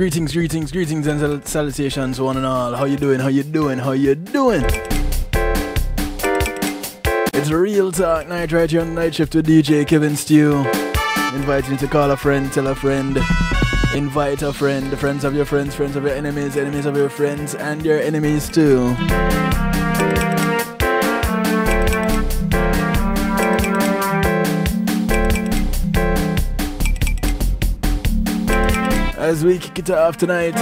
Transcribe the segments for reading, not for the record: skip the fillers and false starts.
Greetings and salutations one and all. How you doing? It's a real talk night right here on the night shift with DJ Kevin Stew. Inviting you to call a friend, tell a friend, invite a friend, friends of your friends, friends of your enemies, enemies of your friends, and your enemies too. As we kick it off tonight,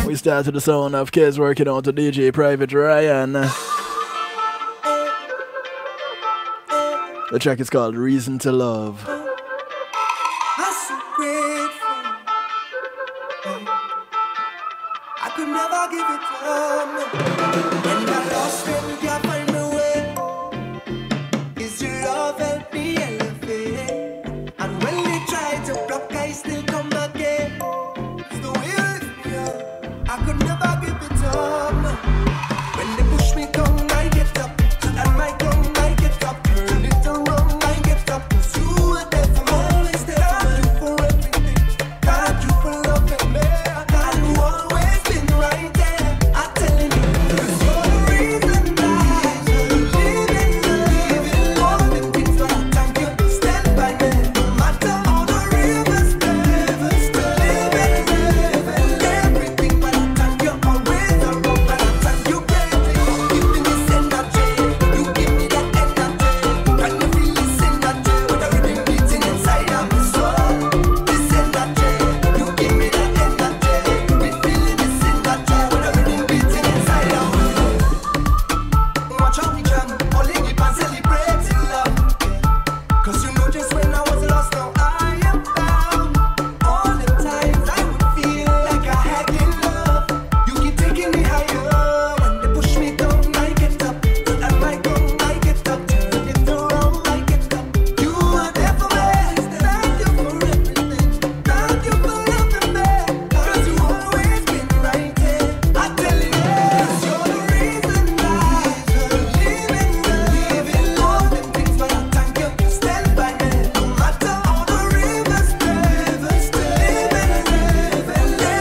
we start with the sound of Kez working out to DJ Private Ryan. The track is called Reason to Love. I'm so grateful. I could never give it up. When I lost them, can't find a way. Is your love help me elevate? And when they try to block, I still come again. It's the way you lift me up. I could never give it up. When they push me down, I get up. And my tongue, I get up. Turn it around, I get up. 'Cause you are there for me. Always there for me. Thank you for everything. Thank you for loving me. And you always been right there. I'm telling you. 'Cause you're the reason that I'm living all the things that I thank you. Stand by me. No matter all the rivers, still living everything. But I thank you always around. But I thank you, baby. Give me this energy. You give me that energy. Can you feel this energy? With everything beating inside of me soul. This energy. You give me that energy. We feeling this energy. With everything beating inside of me. Watch how we jam. Only keep on celebrating love. 'Cause you know just when I was lost, now I am found. All the times I would feel like I had in love. You keep taking me higher. When they push me down, I get up. And my tongue, I get up. Turn it around, I get up. You are there for me. Thank you for everything. Thank you for loving me. 'Cause you always been right here. I tell you, 'cause you're the reason that I'm living all the things. But I thank you. Stand by me. No matter all the rivers, still living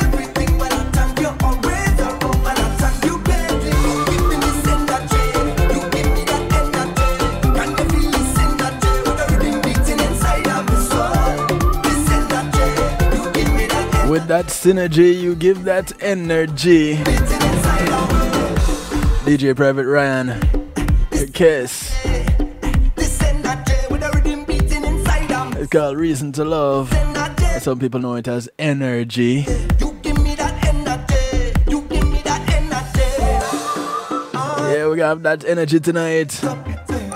everything. But I thank you always around. But I thank you, baby. Give me this energy. You give me that energy. Can you feel this energy? With everything beating inside of me soul. This energy. You give me that energy. With that synergy, you give that energy. Beating inside of me. DJ Private Ryan, your kiss. This energy. With everything beating inside of me. It's called Reason to Love. Energy. Some people know it as energy. You give me that energy. You give me that energy. Yeah, we got that energy tonight.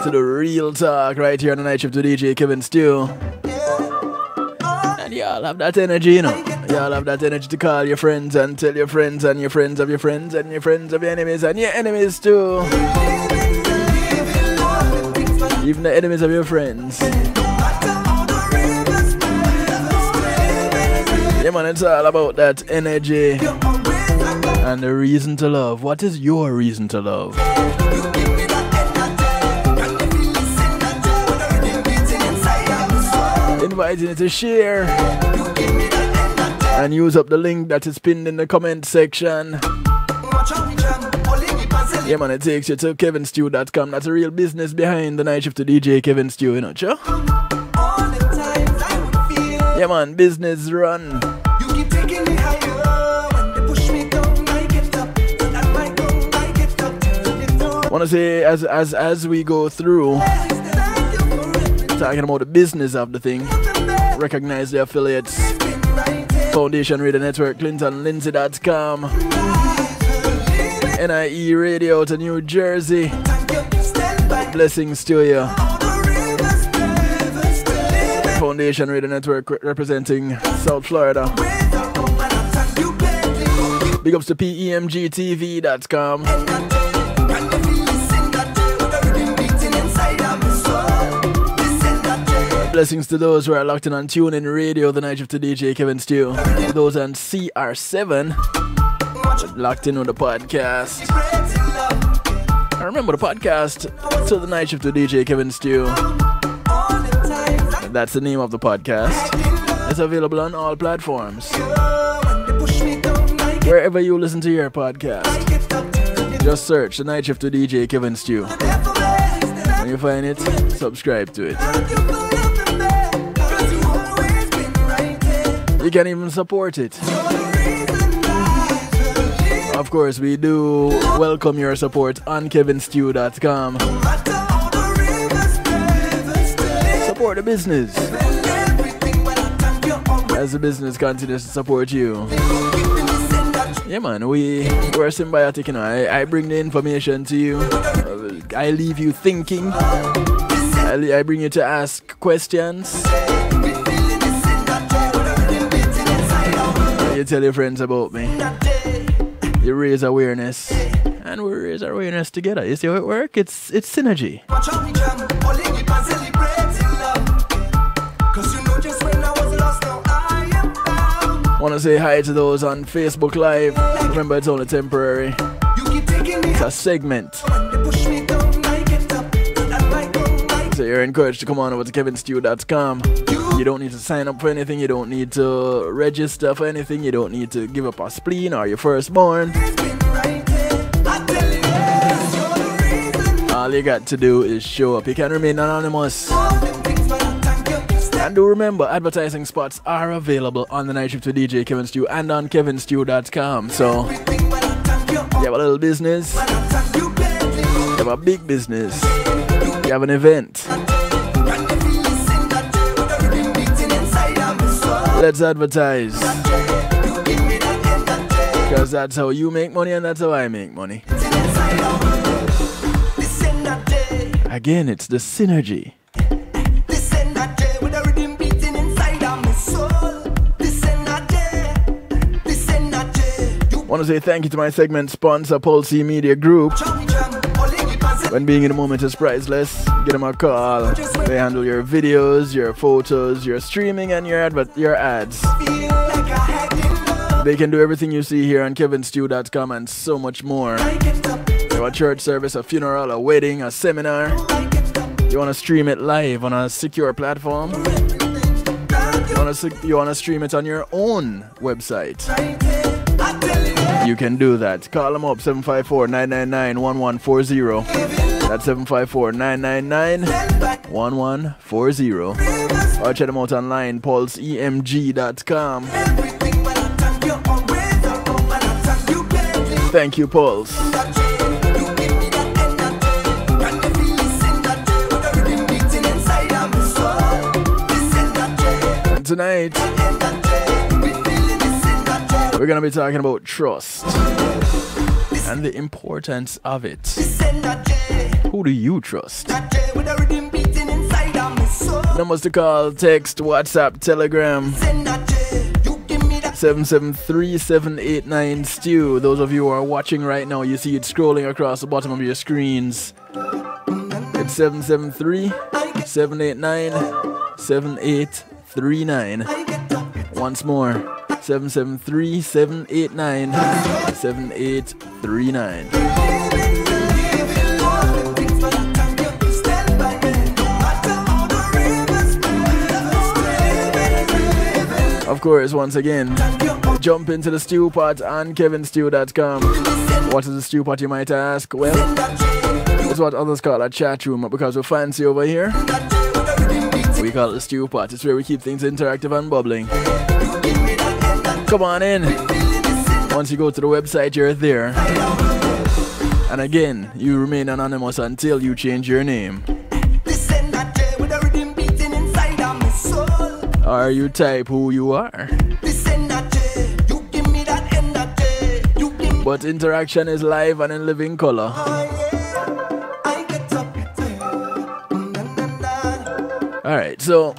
To the real talk right here on the night shift with DJ Kevin Stew. And y'all have that energy, you know. Y'all have that energy to call your friends and tell your friends and your friends of your friends and your friends of your enemies and your enemies too. Even the enemies of your friends. Yeah man, it's all about that energy and the reason to love. What is your reason to love? Inviting you to share and use up the link that is pinned in the comment section. Yeah man, it takes you to kevinstew.com. That's a real business behind the night shift to DJ Kevin Stew, you know, sure? Yeah man, business run. You keep taking me higher. When they push me down, I get up. And my tongue, I get up. Turn it around. Wanna say as we go through talking about the business of the thing, recognize the affiliates. Foundation Radio Network, ClintonLindsay.com, NIE Radio to New Jersey. Blessings to you. Foundation Radio Network representing South Florida. Big ups to PEMGTV.com. Blessings to those who are locked in on TuneIn Radio, the night shift to DJ Kevin Stew. Those on CR7, locked in on the podcast. I remember the podcast, to the night shift to DJ Kevin Stew. That's the name of the podcast. It's available on all platforms. Wherever you listen to your podcast, just search The Night Shift with DJ Kevin Stew. When you find it, subscribe to it. You can even support it. Of course, we do welcome your support on kevinstew.com. Support the business as the business continues to support you. Yeah, man, we're symbiotic, you know. I bring the information to you. I leave you thinking. I bring you to ask questions. You tell your friends about me. You raise awareness. And we raise our awareness together. You see how it works? It's synergy. Want to say hi to those on Facebook Live. Remember, it's only temporary. It's a segment. So you're encouraged to come on over to kevinstew.com. You don't need to sign up for anything. You don't need to register for anything. You don't need to give up a spleen or your firstborn. All you got to do is show up. You can remain anonymous. And do remember, advertising spots are available on The Night Shift with DJ Kevin Stew and on kevinstew.com. So, you have a little business, you have a big business, you have an event. Let's advertise. Because that's how you make money and that's how I make money. Again, it's the synergy. I want to say thank you to my segment sponsor, Pulse Media Group. When being in the moment is priceless, give them a call. They handle your videos, your photos, your streaming, and your ads. They can do everything you see here on kevinstew.com and so much more. You have a church service, a funeral, a wedding, a seminar. You want to stream it live on a secure platform? You want to stream it on your own website? You can do that. Call them up, 754-999-1140. That's 754-999-1140. Or check them out online, pulseemg.com. Thank you, Pulse. And tonight, we're going to be talking about trust and the importance of it. Who do you trust? Numbers to call, text, WhatsApp, Telegram. 773-789-STEW. Those of you who are watching right now, you see it scrolling across the bottom of your screens. It's 773-789-7839. Once more, 773-789-7839. Of course, once again, jump into the stew pot on kevinstew.com. What is the stew pot, you might ask? Well, it's what others call a chat room, because we're fancy over here. We call it the stew pot. It's where we keep things interactive and bubbling. Come on in. Once you go to the website, you're there. And again, you remain anonymous until you change your name. Or you type who you are. But interaction is live and in living color. Alright, so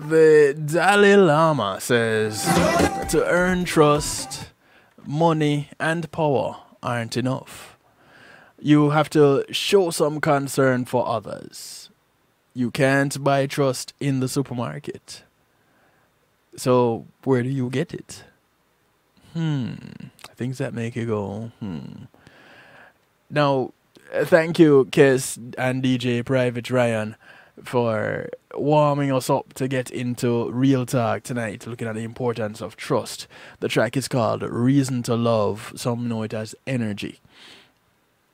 the Dalai Lama says to earn trust, money and power aren't enough. You have to show some concern for others. You can't buy trust in the supermarket. So where do you get it? Things that make you go, Now, thank you, Kes and DJ Private Ryan. for warming us up to get into real talk tonight, looking at the importance of trust. The track is called Reason to Love. Some know it as Energy.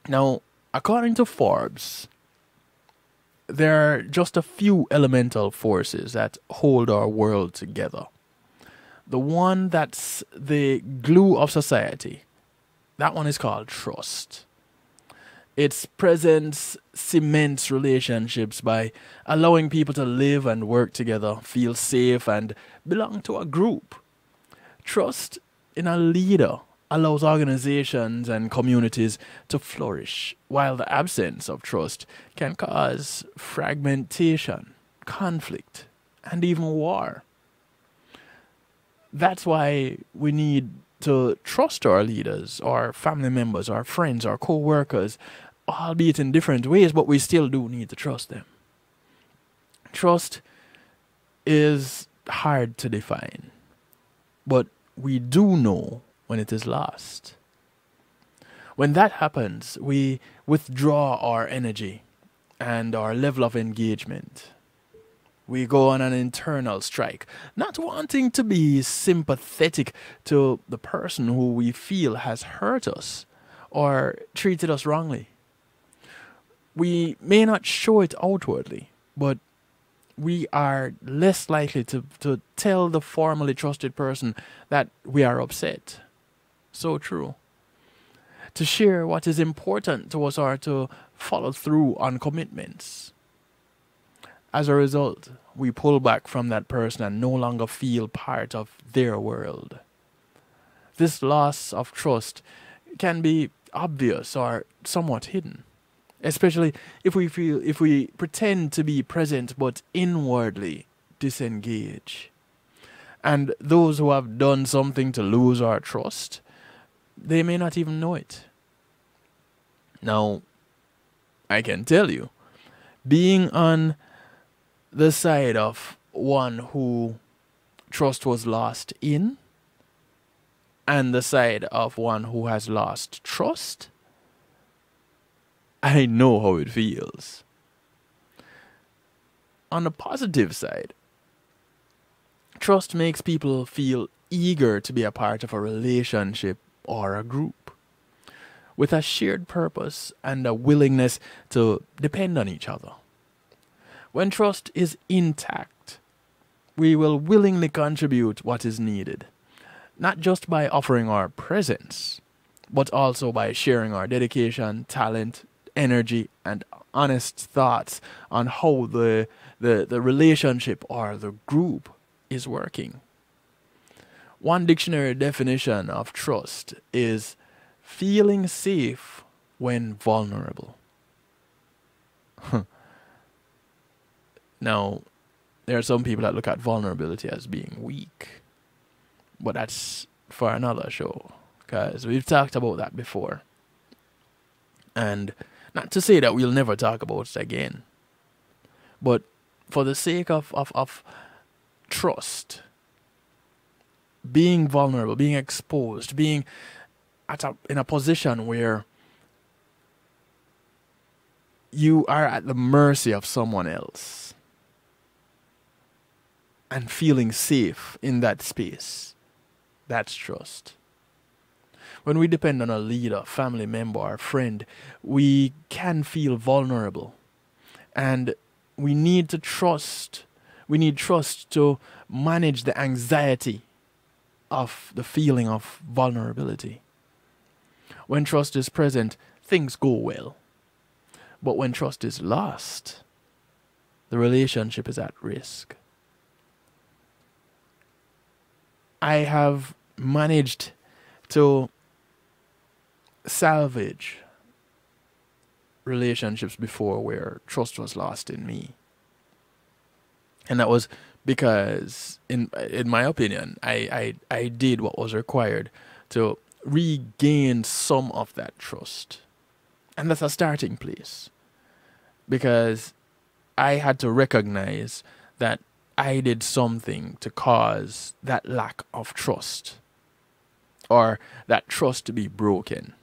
Now, according to Forbes, there are just a few elemental forces that hold our world together. The one that's the glue of society, that one is called trust. Its presence cements relationships by allowing people to live and work together, feel safe, and belong to a group. Trust in a leader allows organizations and communities to flourish, while the absence of trust can cause fragmentation, conflict, and even war. That's why we need to trust our leaders, our family members, our friends, our co-workers, albeit in different ways, but we still do need to trust them. Trust is hard to define, but we do know when it is lost. When that happens, we withdraw our energy and our level of engagement. We go on an internal strike, not wanting to be sympathetic to the person who we feel has hurt us or treated us wrongly. We may not show it outwardly, but we are less likely to tell the formerly trusted person that we are upset. So true. To share what is important to us or to follow through on commitments. As a result, we pull back from that person and no longer feel part of their world. This loss of trust can be obvious or somewhat hidden, especially if we pretend to be present but inwardly disengage. And those who have done something to lose our trust, they may not even know it. Now, I can tell you, being on the side of one who trust was lost in and the side of one who has lost trust, I know how it feels. On the positive side, trust makes people feel eager to be a part of a relationship or a group with a shared purpose and a willingness to depend on each other. When trust is intact, we will willingly contribute what is needed, not just by offering our presence, but also by sharing our dedication, talent, energy, and honest thoughts on how the relationship or the group is working. One dictionary definition of trust is feeling safe when vulnerable. Now, there are some people that look at vulnerability as being weak, but that's for another show, because we've talked about that before. And not to say that we'll never talk about it again, but for the sake of trust, being vulnerable, being exposed, being in a position where you are at the mercy of someone else and feeling safe in that space, that's trust. When we depend on a leader, family member, or friend, we can feel vulnerable. And we need to trust. We need trust to manage the anxiety of the feeling of vulnerability. When trust is present, things go well. But when trust is lost, the relationship is at risk. I have managed to salvage relationships before where trust was lost in me. And that was because, in my opinion, I did what was required to regain some of that trust. And that's a starting place. Because I had to recognize that I did something to cause that lack of trust, or that trust to be broken.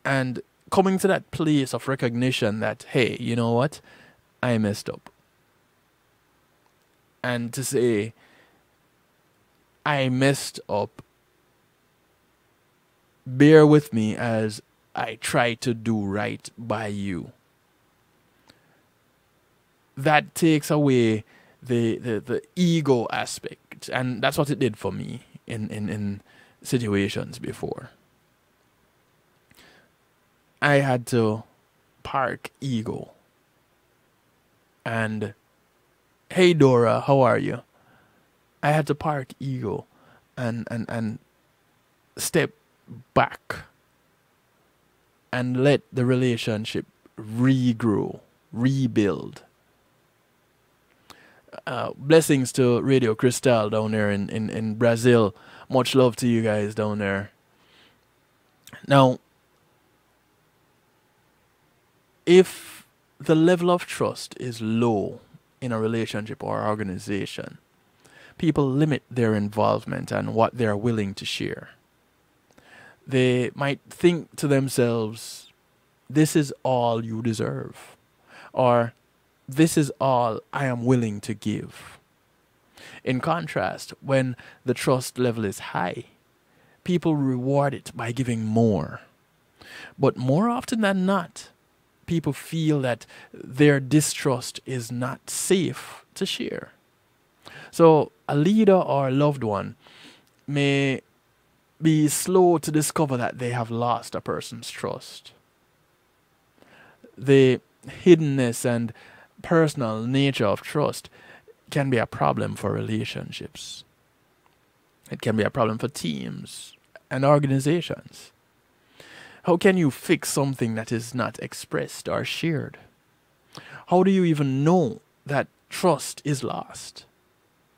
And coming to that place of recognition that, hey, you know what? I messed up. And to say, I messed up, bear with me as I try to do right by you. That takes away the ego aspect. And that's what it did for me in situations before. I had to park ego. And, hey Dora, how are you? I had to park ego and step back and let the relationship regrow, rebuild. Blessings to Radio Cristal down there in Brazil. Much love to you guys down there. Now, if the level of trust is low in a relationship or organization, people limit their involvement and what they're willing to share. They might think to themselves, this is all you deserve, or this is all I am willing to give. In contrast, when the trust level is high, people reward it by giving more. But more often than not, people feel that their distrust is not safe to share. So a leader or a loved one may be slow to discover that they have lost a person's trust. The hiddenness and personal nature of trust can be a problem for relationships. It can be a problem for teams and organizations. How can you fix something that is not expressed or shared? How do you even know that trust is lost?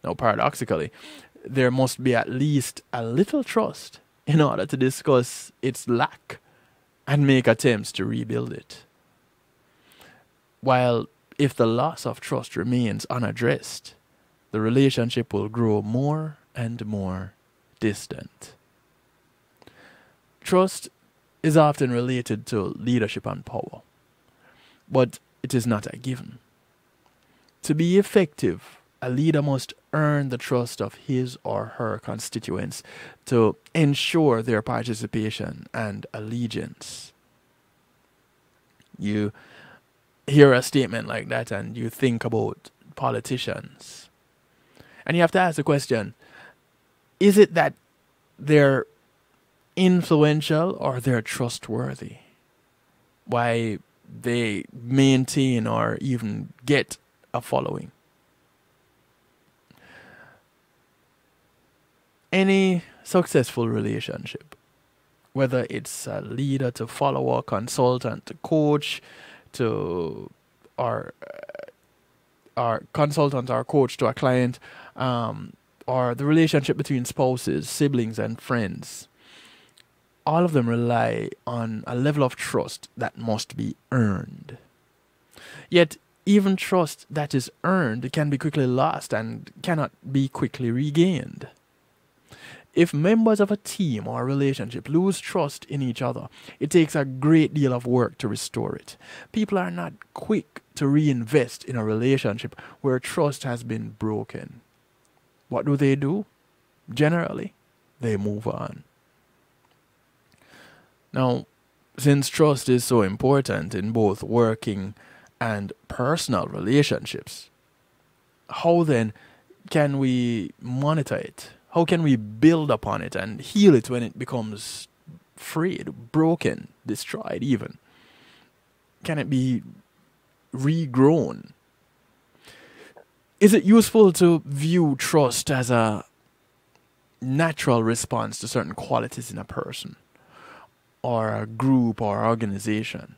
Now, paradoxically, there must be at least a little trust in order to discuss its lack and make attempts to rebuild it. While if the loss of trust remains unaddressed, the relationship will grow more and more distant. Trust is often related to leadership and power, but it is not a given. To be effective, a leader must earn the trust of his or her constituents to ensure their participation and allegiance. You hear a statement like that and you think about politicians. And you have to ask the question, is it that they're influential or they're trustworthy? Why they maintain or even get a following? Any successful relationship, whether it's a leader to follower, consultant to coach, to or consultant or coach to a client, or the relationship between spouses, siblings, and friends, all of them rely on a level of trust that must be earned. Yet, even trust that is earned can be quickly lost and cannot be quickly regained. If members of a team or a relationship lose trust in each other, it takes a great deal of work to restore it. People are not quick to reinvest in a relationship where trust has been broken. What do? Generally, they move on. Now, since trust is so important in both working and personal relationships, how then can we monitor it? How can we build upon it and heal it when it becomes frayed, broken, destroyed even? Can it be regrown? Is it useful to view trust as a natural response to certain qualities in a person or a group or organization?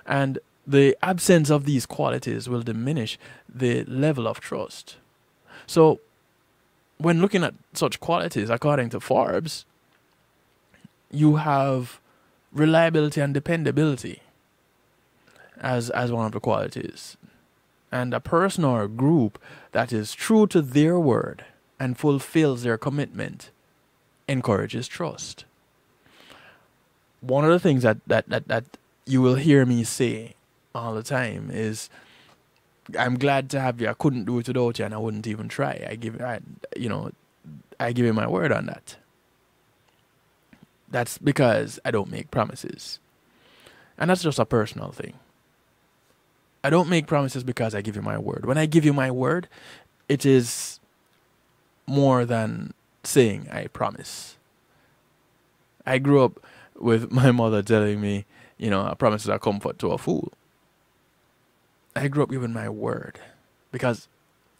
And the absence of these qualities will diminish the level of trust. So, when looking at such qualities, according to Forbes, you have reliability and dependability as one of the qualities. And a person or a group that is true to their word and fulfills their commitment encourages trust. One of the things that you will hear me say all the time is, I'm glad to have you. I couldn't do it without you, and I wouldn't even try. I give you my word on that. That's because I don't make promises. And that's just a personal thing. I don't make promises because I give you my word. When I give you my word, it is more than saying I promise. I grew up with my mother telling me, a promise is a comfort to a fool. I grew up giving my word because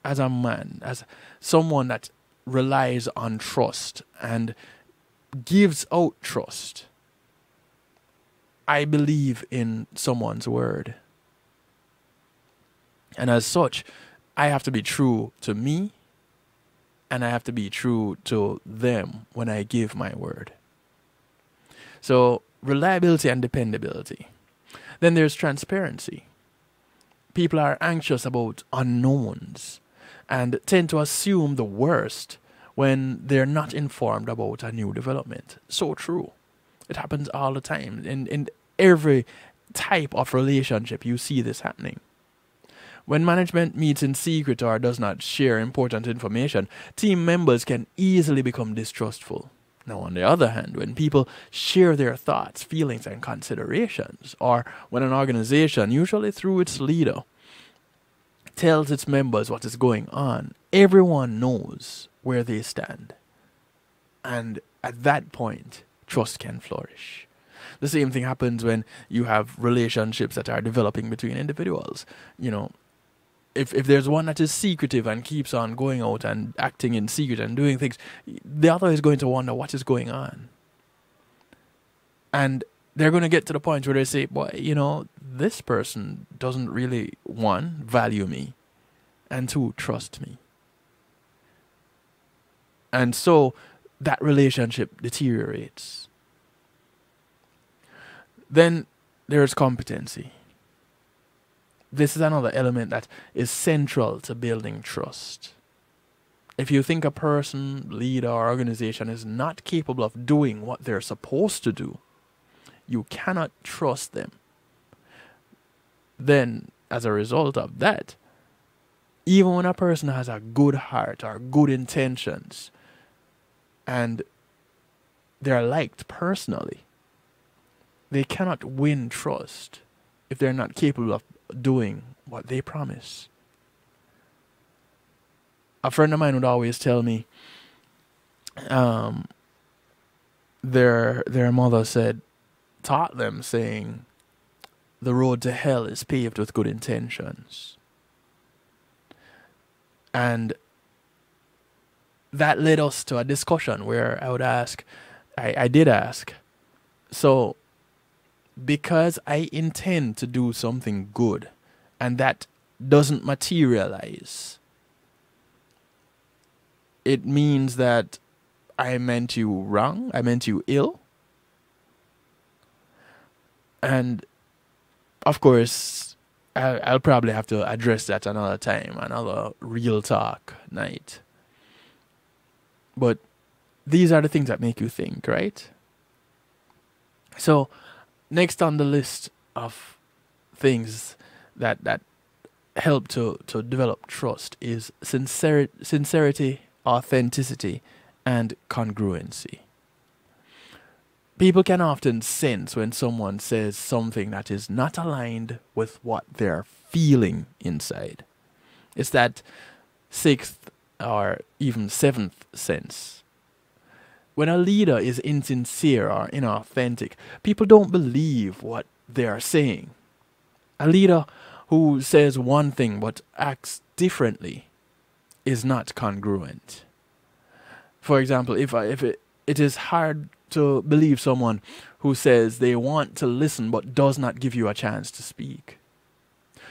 as a man, as someone that relies on trust and gives out trust, I believe in someone's word. And as such, I have to be true to me and I have to be true to them when I give my word. So, reliability and dependability. Then there's transparency. People are anxious about unknowns and tend to assume the worst when they're not informed about a new development. So true. It happens all the time. In every type of relationship, you see this happening. When management meets in secret or does not share important information, team members can easily become distrustful. Now, on the other hand, when people share their thoughts, feelings, and considerations, or when an organization, usually through its leader, tells its members what is going on, everyone knows where they stand. And at that point, trust can flourish. The same thing happens when you have relationships that are developing between individuals. If there's one that is secretive and keeps on going out and acting in secret and doing things, the other is going to wonder what is going on. And they're going to get to the point where they say, boy, this person doesn't really, one, value me, and two, trust me. And so that relationship deteriorates. Then there's competency. This is another element that is central to building trust. If you think a person, leader, or organization is not capable of doing what they're supposed to do, you cannot trust them. Then, as a result of that, even when a person has a good heart or good intentions, and they're liked personally, they cannot win trust if they're not capable of doing what they promise. A friend of mine would always tell me their mother taught them saying, the road to hell is paved with good intentions. And that led us to a discussion where I would ask, I did ask, so because I intend to do something good and that doesn't materialize, it means that I meant you wrong, I meant you ill. And of course, I'll probably have to address that another time, another real talk night. But these are the things that make you think, right? So, next on the list of things that help to develop trust is sincerity, authenticity, and congruency. People can often sense when someone says something that is not aligned with what they're feeling inside. It's that sixth or even seventh sense. When a leader is insincere or inauthentic, people don't believe what they are saying. A leader who says one thing but acts differently is not congruent. For example, if it is hard to believe someone who says they want to listen but does not give you a chance to speak.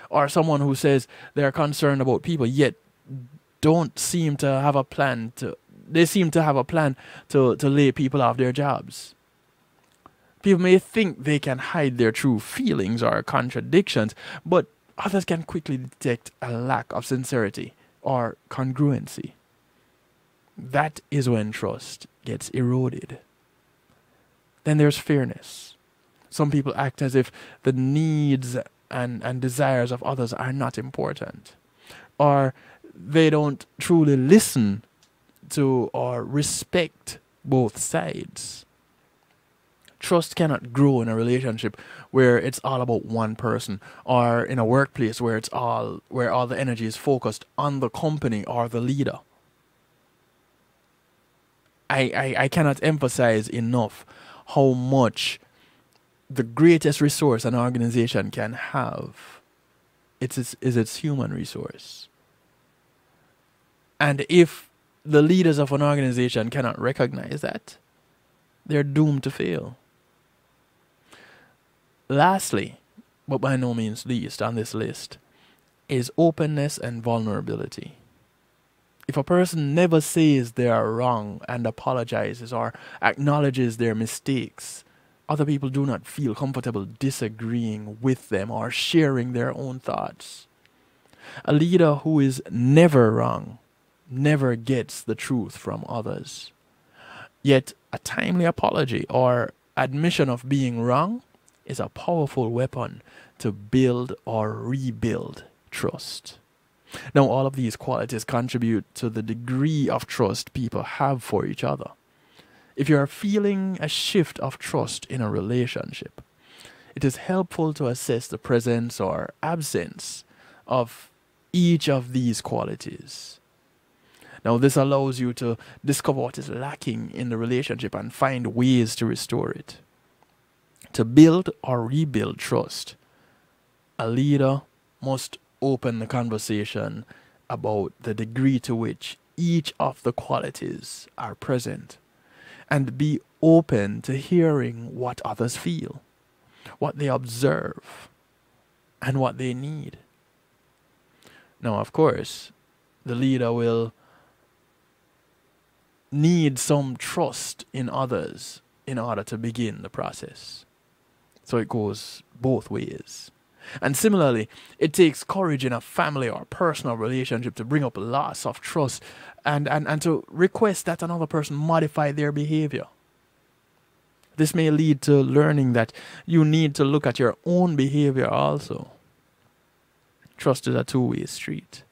Or someone who says they're concerned about people yet don't seem to have a plan to lay people off their jobs. People may think they can hide their true feelings or contradictions, but others can quickly detect a lack of sincerity or congruency. That is when trust gets eroded. Then there's fairness. some people act as if the needs and desires of others are not important, or they don't truly listen to or respect both sides. Trust cannot grow in a relationship where it's all about one person, or in a workplace where all the energy is focused on the company or the leader. I cannot emphasize enough how much the greatest resource an organization can have is its human resource. And if the leaders of an organization cannot recognize that, they're doomed to fail. Lastly, but by no means least on this list, is openness and vulnerability. If a person never says they are wrong and apologizes or acknowledges their mistakes, other people do not feel comfortable disagreeing with them or sharing their own thoughts. A leader who is never wrong never gets the truth from others. Yet a timely apology or admission of being wrong is a powerful weapon to build or rebuild trust. Now, all of these qualities contribute to the degree of trust people have for each other. If you are feeling a shift of trust in a relationship, it is helpful to assess the presence or absence of each of these qualities. Now, this allows you to discover what is lacking in the relationship and find ways to restore it. To build or rebuild trust, a leader must open the conversation about the degree to which each of the qualities are present, and be open to hearing what others feel, what they observe, and what they need. Now, of course, the leader will need some trust in others in order to begin the process. So it goes both ways. And similarly, it takes courage in a family or personal relationship to bring up loss of trust and to request that another person modify their behavior. This may lead to learning that you need to look at your own behavior also. Trust is a two-way street,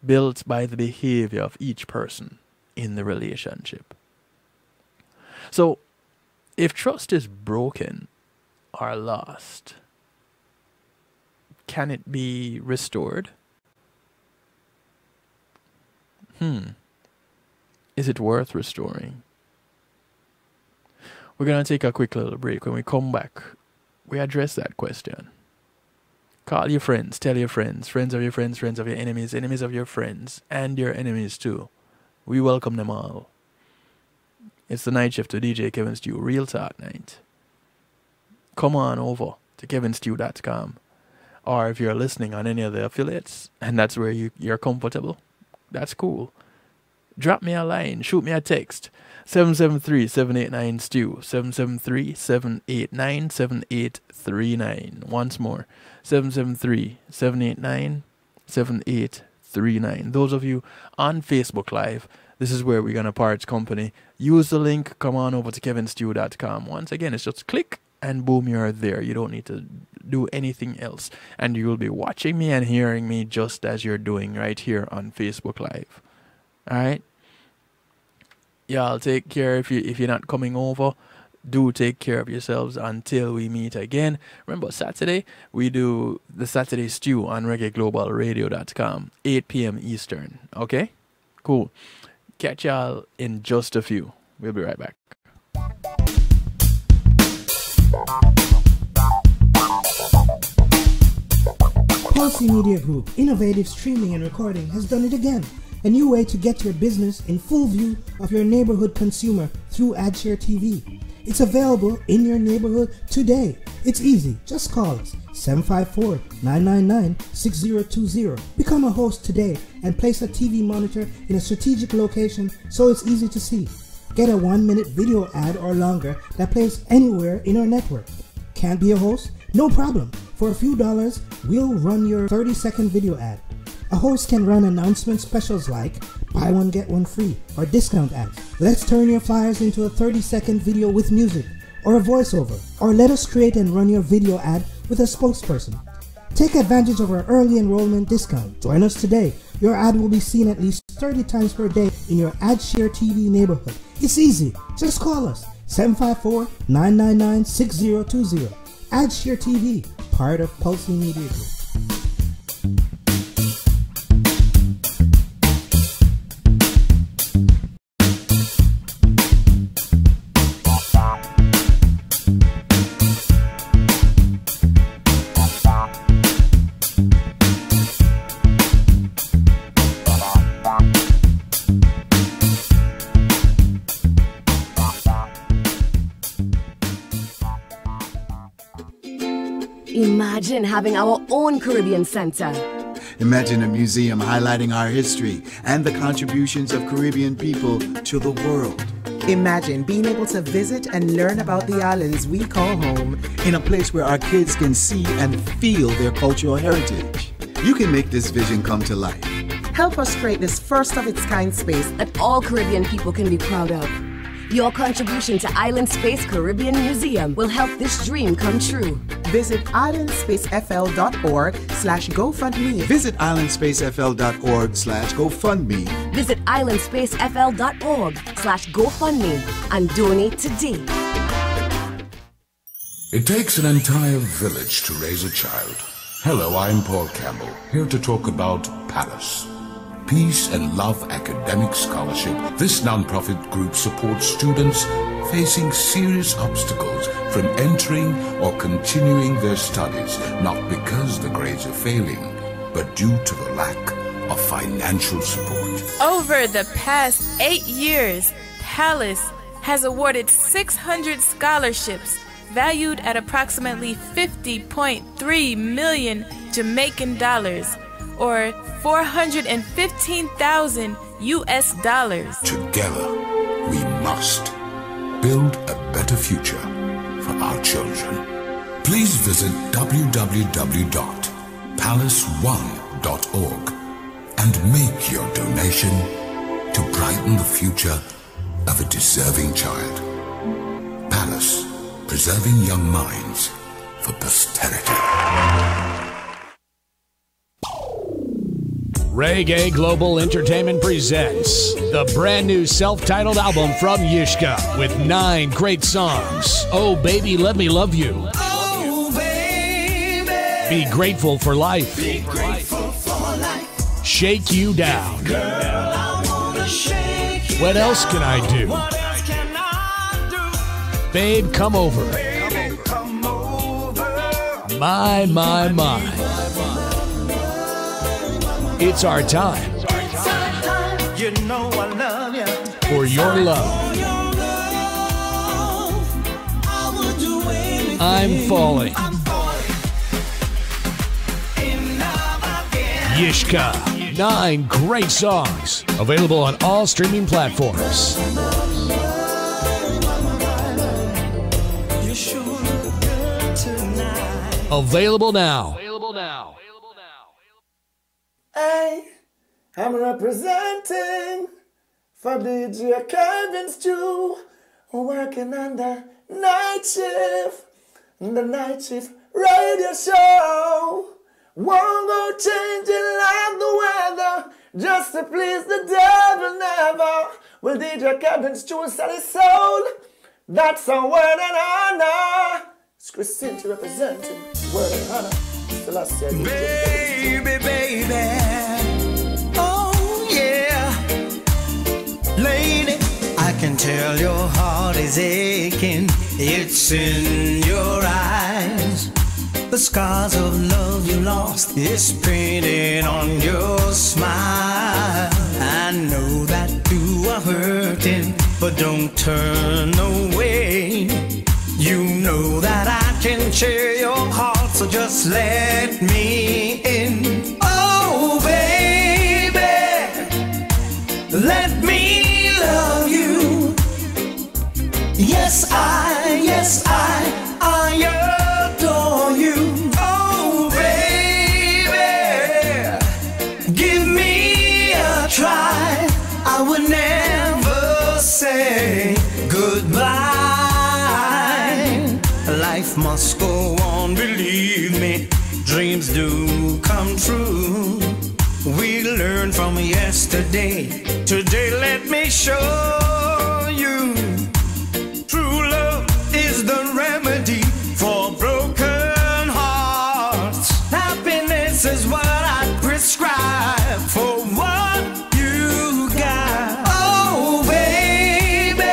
built by the behavior of each person in the relationship. So, if trust is broken or lost, can it be restored? Is it worth restoring? We're going to take a quick little break. When we come back, we address that question. Call your friends, tell your friends, friends of your friends, friends of your enemies, enemies of your friends, and your enemies too. We welcome them all. It's the night shift to DJ Kevin Stew, Real Talk Night. Come on over to kevinstew.com. Or if you're listening on any of the affiliates, and that's where you're comfortable, that's cool. Drop me a line, shoot me a text. 773-789-STEW. 773-789-7839. Once more, 773-789-7839. Those of you on Facebook Live, this is where we're going to part company. Use the link, come on over to kevinstew.com. Once again, it's just click and boom, you're there. You don't need to do anything else. And you will be watching me and hearing me just as you're doing right here on Facebook Live. Alright? Y'all take care. If you're not coming over, do take care of yourselves until we meet again. Remember, Saturday, we do the Saturday Stew on ReggaeGlobalRadio.com, 8 p.m. Eastern. Okay? Cool. Catch y'all in just a few. We'll be right back. Policy Media Group, innovative streaming and recording, has done it again. A new way to get your business in full view of your neighborhood consumer through AdShare TV. It's available in your neighborhood today. It's easy. Just call us 754-999-6020. Become a host today and place a TV monitor in a strategic location so it's easy to see. Get a 1-minute video ad or longer that plays anywhere in our network. Can't be a host? No problem. For a few dollars, we'll run your 30-second video ad. A host can run announcement specials like buy one get one free or discount ads. Let's turn your flyers into a 30-second video with music. or a voiceover, or let us create and run your video ad with a spokesperson. Take advantage of our early enrollment discount. Join us today. Your ad will be seen at least 30 times per day in your AdShare TV neighborhood. It's easy. Just call us 754-999-6020. AdShare TV, part of Pulse Media Group. Imagine having our own Caribbean Center. Imagine a museum highlighting our history and the contributions of Caribbean people to the world. Imagine being able to visit and learn about the islands we call home. In a place where our kids can see and feel their cultural heritage. You can make this vision come to life. Help us create this first-of-its-kind space that all Caribbean people can be proud of. Your contribution to Island Space Caribbean Museum will help this dream come true. Visit islandspacefl.org/GoFundMe. Visit islandspacefl.org/GoFundMe. Visit islandspacefl.org/GoFundMe and donate today. It takes an entire village to raise a child. Hello, I'm Paul Campbell, here to talk about Palace. Peace and Love Academic Scholarship. This non-profit group supports students facing serious obstacles from entering or continuing their studies, not because the grades are failing, but due to the lack of financial support. Over the past 8 years, Palace has awarded 600 scholarships valued at approximately 50.3 million Jamaican dollars, or $415,000 US. Together, we must build a better future for our children. Please visit www.palace1.org and make your donation to brighten the future of a deserving child. Palace, preserving young minds for posterity. Reggae Global Entertainment presents the brand new self-titled album from Yishka with 9 great songs. Oh Baby, Let Me Love You. Oh, baby. Be Grateful for Life. Be grateful for life. Shake You Down. Girl, I wanna shake you What else can I do? What else can I do? Babe, Come Over. Baby, come over. My. It's our time. You know I love you. For your love. I will do anything. I'm Falling. In love again. Yishka. 9 great songs. Available on all streaming platforms. You sure look good tonight. Available now. Hey, I'm representing for DJ Kevin Stew, working on the night shift radio show. Won't go changing like the weather, just to please the devil never. Will DJ Kevin Stew sell his soul? That's a word and honor. It's Christine to representing word and honor. Baby, oh yeah. Lady, I can tell your heart is aching. It's in your eyes. The scars of love you lost is painted on your smile. I know that you are hurting, but don't turn away. You know that I can share your heart, so just let me in. Oh, baby, let me love you. Yes, I adore you. Oh, baby, give me a try. I would never say goodbye. must go on, believe me, dreams do come true. We learn from yesterday, today let me show you. True love is the remedy for broken hearts. Happiness is what I prescribe for what you got. Oh baby,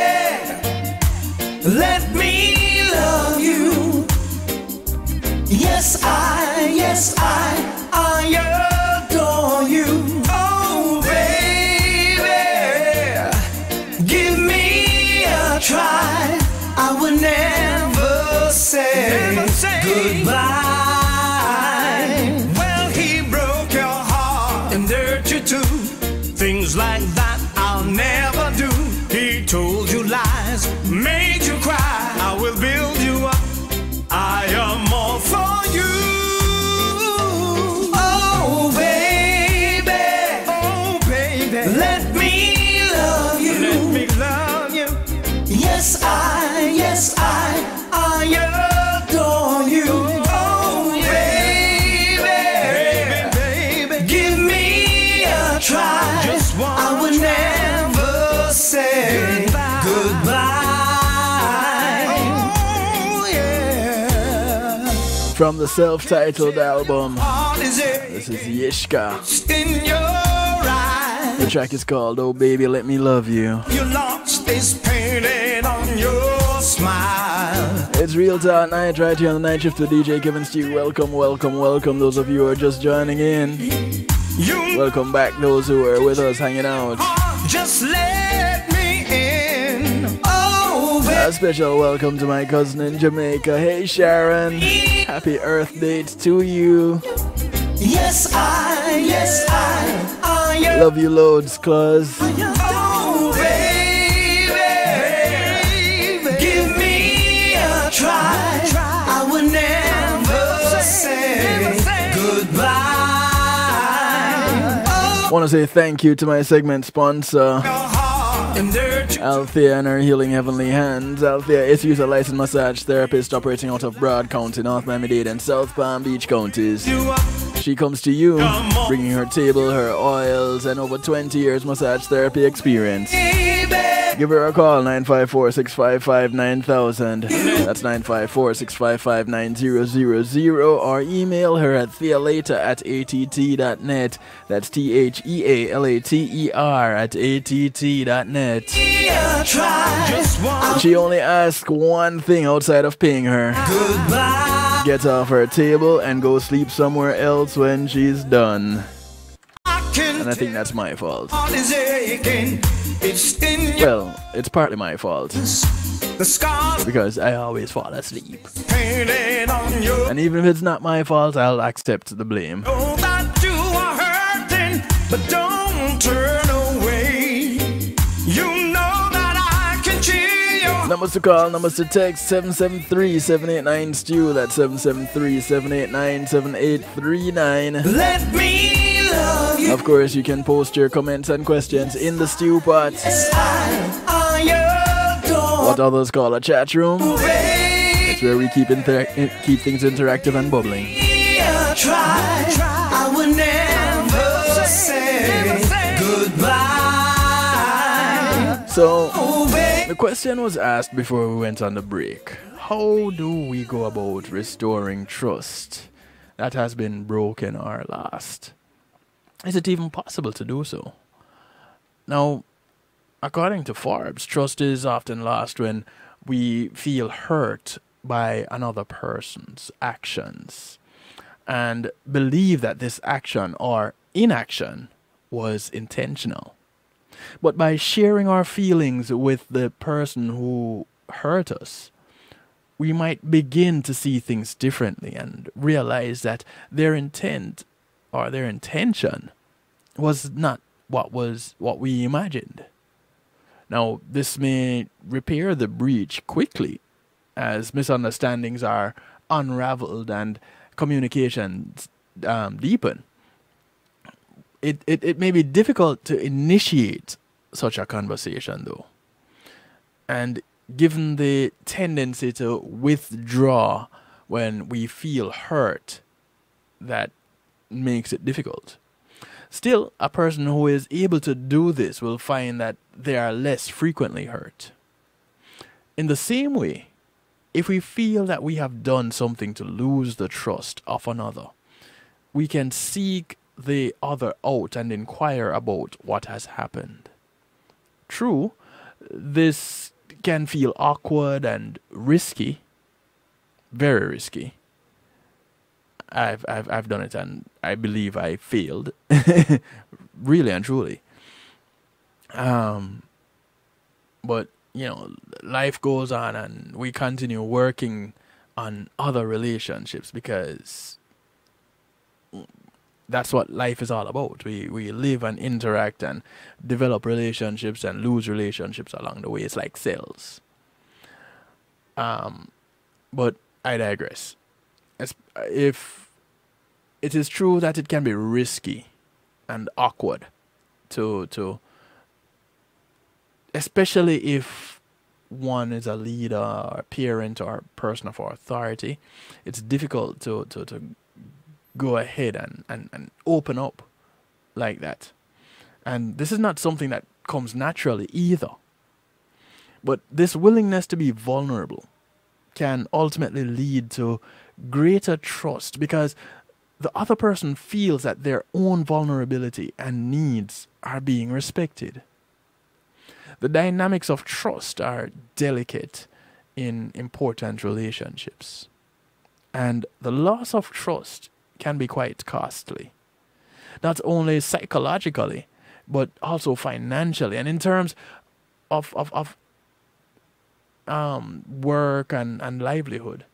let me love you. Yes I adore you. Oh baby, give me a try. I will never say goodbye. Well, he broke your heart and hurt you too. Things like that I'll never do. He told you lies, made you cry. I will build you up. I am all for you. Oh baby, let me love you. Let me love you. Yes I adore you. Oh baby, give me a try. Just one I will never say goodbye. Oh yeah. From the self-titled album, this is Yishka. In your eyes, The track is called Oh Baby Let Me Love You. you lost this painted on your smile. It's Real Talk Night right here on the night shift with DJ Kevin Stew. Welcome, welcome, welcome those of you who are just joining in. Welcome back those who are with us hanging out. Just let me in. Oh baby, A special welcome to my cousin in Jamaica. Hey Sharon, happy Earth Day to you. yes I Love you loads, cuz. oh baby, give me a try. I will never say goodbye. Want to say thank you to my segment sponsor, Althea and her Healing Heavenly Hands. Althea is a licensed massage therapist operating out of Broad County, North Miami-Dade, and South Palm Beach counties. She comes to you, bringing her table, her oils, and over 20 years massage therapy experience. Give her a call, 954-655-9000. That's 954-655-9000. Or email her at thealater@att.net. That's THEALATER@att.net. She only asks one thing outside of paying her. Get off her table and go sleep somewhere else when she's done. And I think that's my fault. Well, it's partly my fault. Because I always fall asleep. And even if it's not my fault, I'll accept the blame. Know that you are hurting, but don't turn away. You know that I can cheer your Numbers to call, numbers to text, 773-789-STEW. That's 773-789-7839. let me love you. Of course, you can post your comments and questions in the stew pot. What others call a chat room. It's where we keep things interactive and bubbling. I will never say goodbye. So, the question was asked before we went on the break. How do we go about restoring trust that has been broken or lost? Is it even possible to do so? Now, according to Forbes, trust is often lost when we feel hurt by another person's actions and believe that this action or inaction was intentional. But by sharing our feelings with the person who hurt us, we might begin to see things differently and realize that their intent or their intention was not what we imagined. Now, this may repair the breach quickly as misunderstandings are unraveled and communications deepen. It may be difficult to initiate such a conversation, though. And given the tendency to withdraw when we feel hurt, that makes it difficult. Still, a person who is able to do this will find that they are less frequently hurt. In the same way, if we feel that we have done something to lose the trust of another, we can seek the other out and inquire about what has happened. True, this can feel awkward and risky, very risky. I've done it and I believe I failed, really and truly. But life goes on and we continue working on other relationships because that's what life is all about. We live and interact and develop relationships and lose relationships along the way. It's like cells. But I digress. If it is true that it can be risky and awkward to especially if one is a leader or a parent or a person of authority, it's difficult to go ahead and open up like that. And this is not something that comes naturally either. But this willingness to be vulnerable can ultimately lead to greater trust because the other person feels that their own vulnerability and needs are being respected. The dynamics of trust are delicate in important relationships. And the loss of trust can be quite costly. Not only psychologically, but also financially. And in terms of work and livelihood.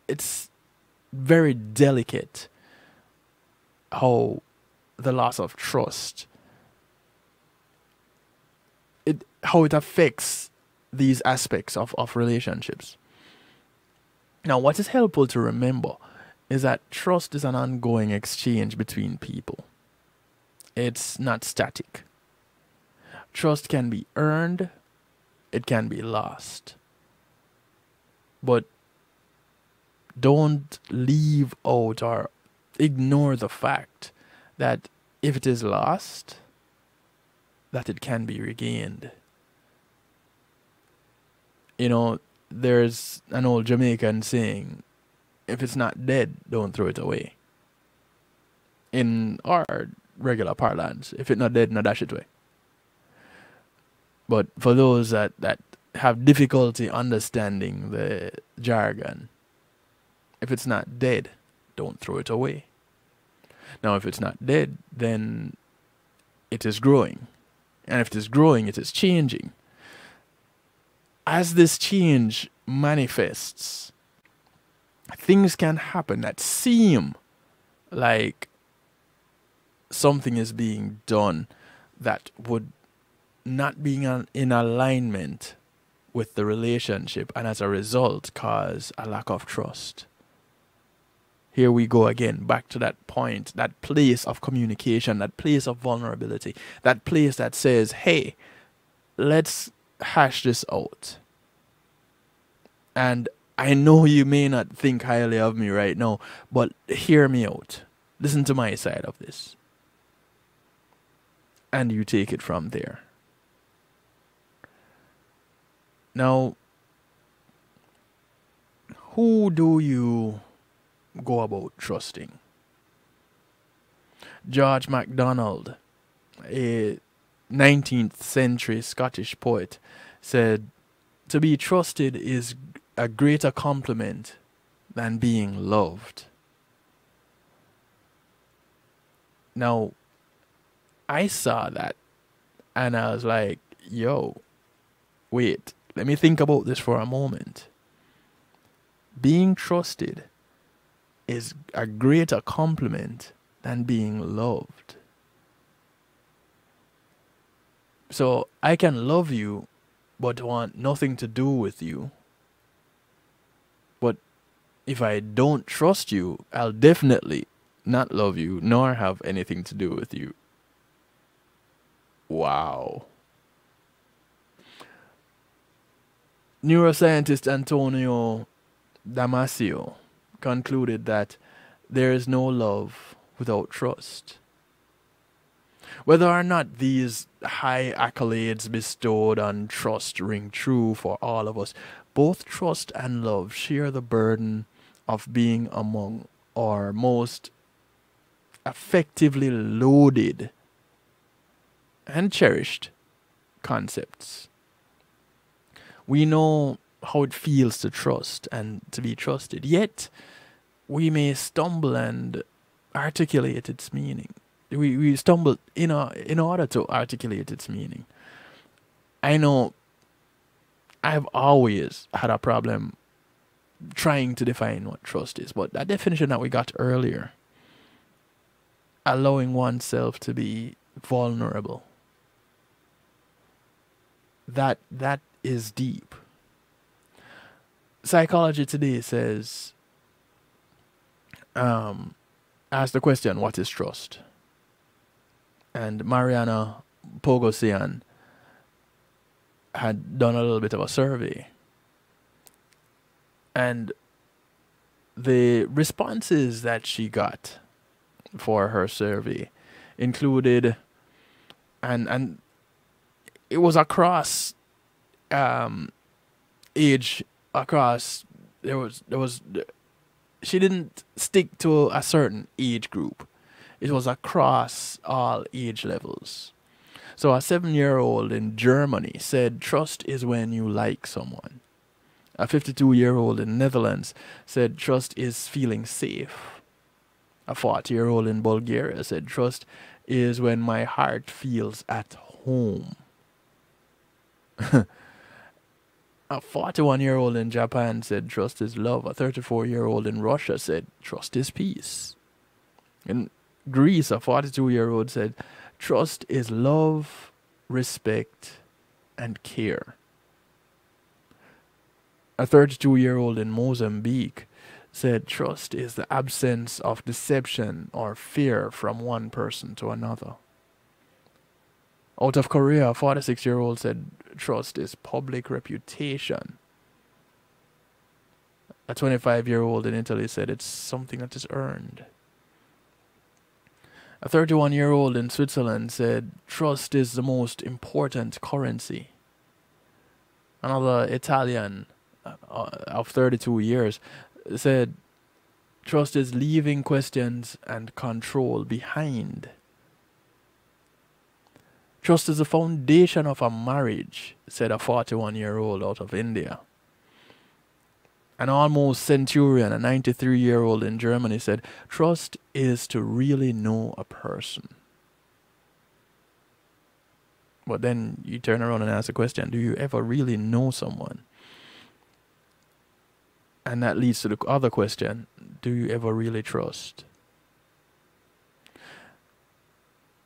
It's very delicate how the loss of trust, how it affects these aspects of relationships. Now, what is helpful to remember is that trust is an ongoing exchange between people. It's not static. Trust can be earned, it can be lost. But don't leave out or ignore the fact that if it is lost, that it can be regained. There's an old Jamaican saying, if it's not dead, don't throw it away. In our regular parlance, if it's not dead, no dash it away. But for those that have difficulty understanding the jargon, if it's not dead, don't throw it away. Now, if it's not dead, then it is growing. And if it is growing, it is changing. As this change manifests, things can happen that seem like something is being done that would not be in alignment with the relationship, and as a result cause a lack of trust. Here we go again, back to that point, that place of communication, that place of vulnerability, that place that says, hey, let's hash this out. And I know you may not think highly of me right now, but hear me out. Listen to my side of this. And you take it from there. Now, who do you go about trusting? George MacDonald, a 19th century Scottish poet, said, "To be trusted is a greater compliment than being loved." Now, I saw that and I was like, yo, wait, let me think about this for a moment. Being trusted is a greater compliment than being loved. So I can love you but want nothing to do with you. But if I don't trust you, I'll definitely not love you nor have anything to do with you. Wow. Neuroscientist Antonio Damasio concluded that there is no love without trust. Whether or not these high accolades bestowed on trust ring true for all of us, both trust and love share the burden of being among our most effectively loaded and cherished concepts. We know how it feels to trust and to be trusted, yet we may stumble and articulate its meaning. We stumble in order to articulate its meaning. I know I've always had a problem trying to define what trust is, but that definition that we got earlier, allowing oneself to be vulnerable, that is deep. Psychology Today says, ask the question, what is trust? And Mariana Pogosian had done a little bit of a survey. And the responses that she got for her survey included, and it was across age, across, she didn't stick to a certain age group. It was across all age levels. So a 7-year-old in Germany said trust is when you like someone. A 52-year-old in Netherlands said trust is feeling safe. A 40-year-old in Bulgaria said trust is when my heart feels at home. A 41-year-old in Japan said trust is love. A 34-year-old in Russia said trust is peace. In Greece, a 42-year-old said trust is love, respect, and care. A 32-year-old in Mozambique said trust is the absence of deception or fear from one person to another. Out of Korea, a 46-year-old said trust is public reputation. A 25-year-old in Italy said it's something that is earned. A 31-year-old in Switzerland said trust is the most important currency. Another Italian of 32 years said trust is leaving questions and control behind. Trust is the foundation of a marriage, said a 41-year-old out of India. An almost centurion, a 93-year-old in Germany, said trust is to really know a person. But then you turn around and ask the question, do you ever really know someone? And that leads to the other question, do you ever really trust?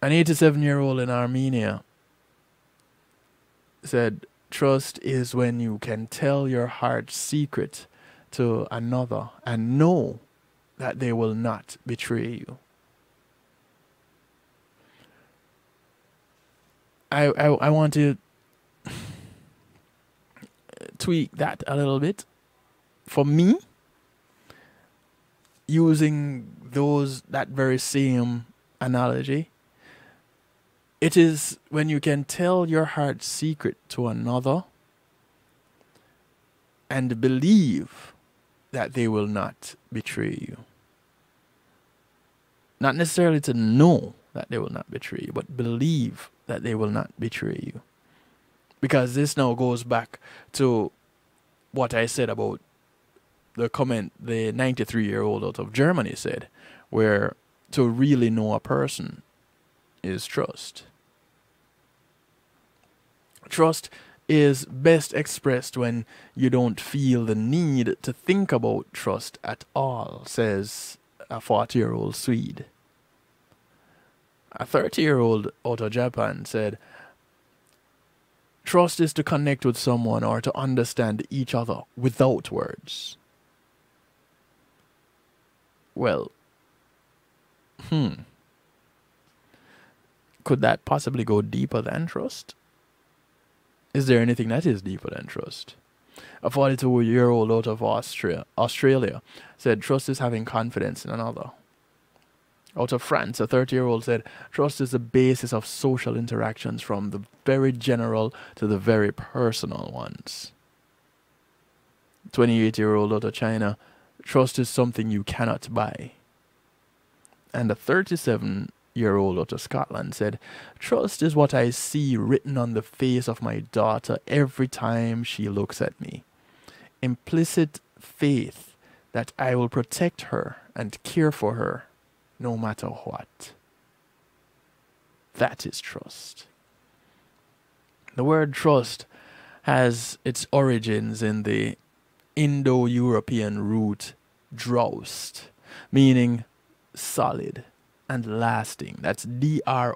An 87-year-old in Armenia said, trust is when you can tell your heart's secret to another and know that they will not betray you. I want to tweak that a little bit. For me, using that very same analogy, it is when you can tell your heart's secret to another and believe that they will not betray you. Not necessarily to know that they will not betray you, but believe that they will not betray you. Because this now goes back to what I said about the comment the 93-year-old out of Germany said, where to really know a person is trust. Trust is best expressed when you don't feel the need to think about trust at all, says a 40-year-old Swede. A 30-year-old out of Japan said, trust is to connect with someone or to understand each other without words. Well, could that possibly go deeper than trust? Is there anything that is deeper than trust? A 42-year-old out of Australia said trust is having confidence in another. Out of France, a 30-year-old said trust is the basis of social interactions, from the very general to the very personal ones. 28-year-old out of China, trust is something you cannot buy. And a 37-year-old out of Scotland said, trust is what I see written on the face of my daughter every time she looks at me. Implicit faith that I will protect her and care for her no matter what. That is trust. The word trust has its origins in the Indo-European root droust, meaning solid and lasting. That's D-R-O-U-S-T.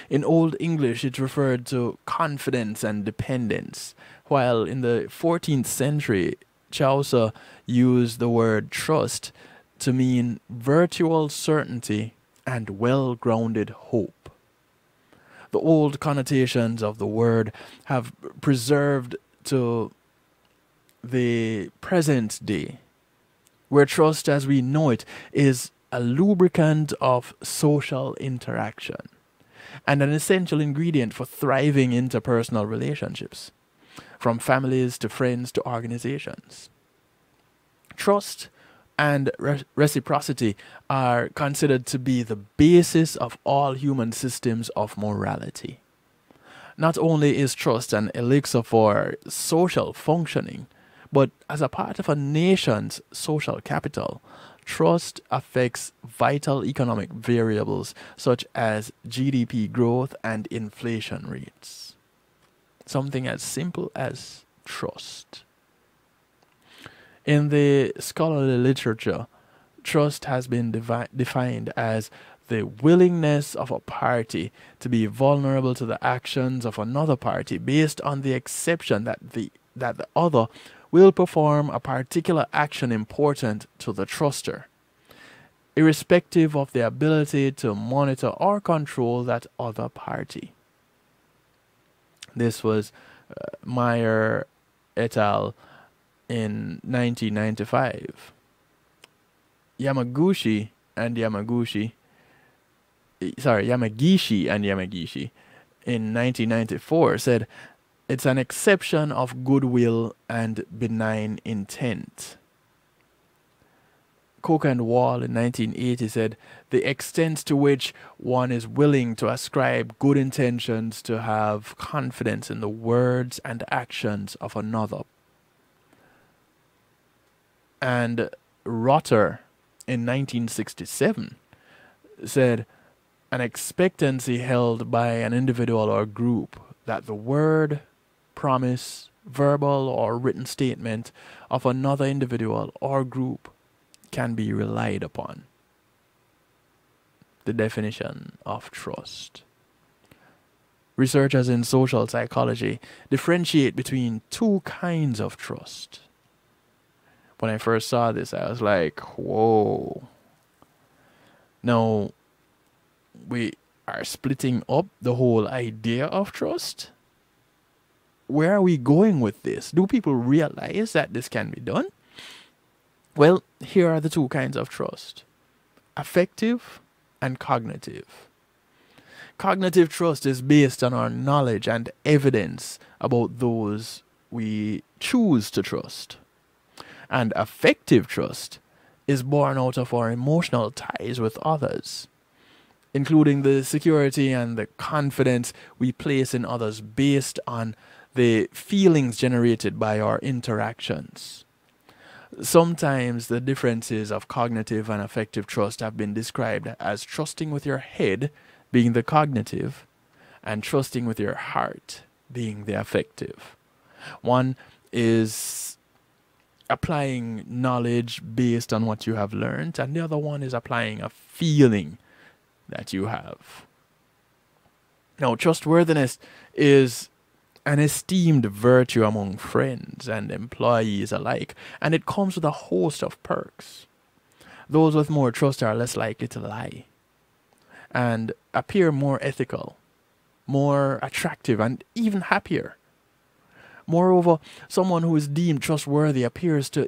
In Old English, it referred to confidence and dependence, while in the 14th century, Chaucer used the word trust to mean virtual certainty and well-grounded hope. The old connotations of the word have preserved to the present day, where trust as we know it is a lubricant of social interaction and an essential ingredient for thriving interpersonal relationships, from families to friends to organizations. Trust and reciprocity are considered to be the basis of all human systems of morality. Not only is trust an elixir for social functioning, but as a part of a nation's social capital, trust affects vital economic variables such as GDP growth and inflation rates. Something as simple as trust. In the scholarly literature, trust has been defined as the willingness of a party to be vulnerable to the actions of another party based on the exception that the other will perform a particular action important to the truster, irrespective of the ability to monitor or control that other party. This was Meyer et al. In 1995. Yamagishi and Yamagishi in 1994 said it's an exception of goodwill and benign intent. Cook and Wall in 1980 said the extent to which one is willing to ascribe good intentions to have confidence in the words and actions of another. And Rotter in 1967 said an expectancy held by an individual or group that the word, promise, verbal or written statement of another individual or group can be relied upon. The definition of trust. Researchers in social psychology differentiate between two kinds of trust. When I first saw this, I was like, whoa. Now, we are splitting up the whole idea of trust? Where are we going with this? Do people realize that this can be done? Well, here are the two kinds of trust. Affective and cognitive. Cognitive trust is based on our knowledge and evidence about those we choose to trust. And affective trust is born out of our emotional ties with others, including the security and the confidence we place in others based on the feelings generated by our interactions. Sometimes the differences of cognitive and affective trust have been described as trusting with your head being the cognitive and trusting with your heart being the affective. One is applying knowledge based on what you have learned, and the other one is applying a feeling that you have. Now, trustworthiness is an esteemed virtue among friends and employees alike, and it comes with a host of perks. Those with more trust are less likely to lie, and appear more ethical, more attractive, and even happier. Moreover, someone who is deemed trustworthy appears to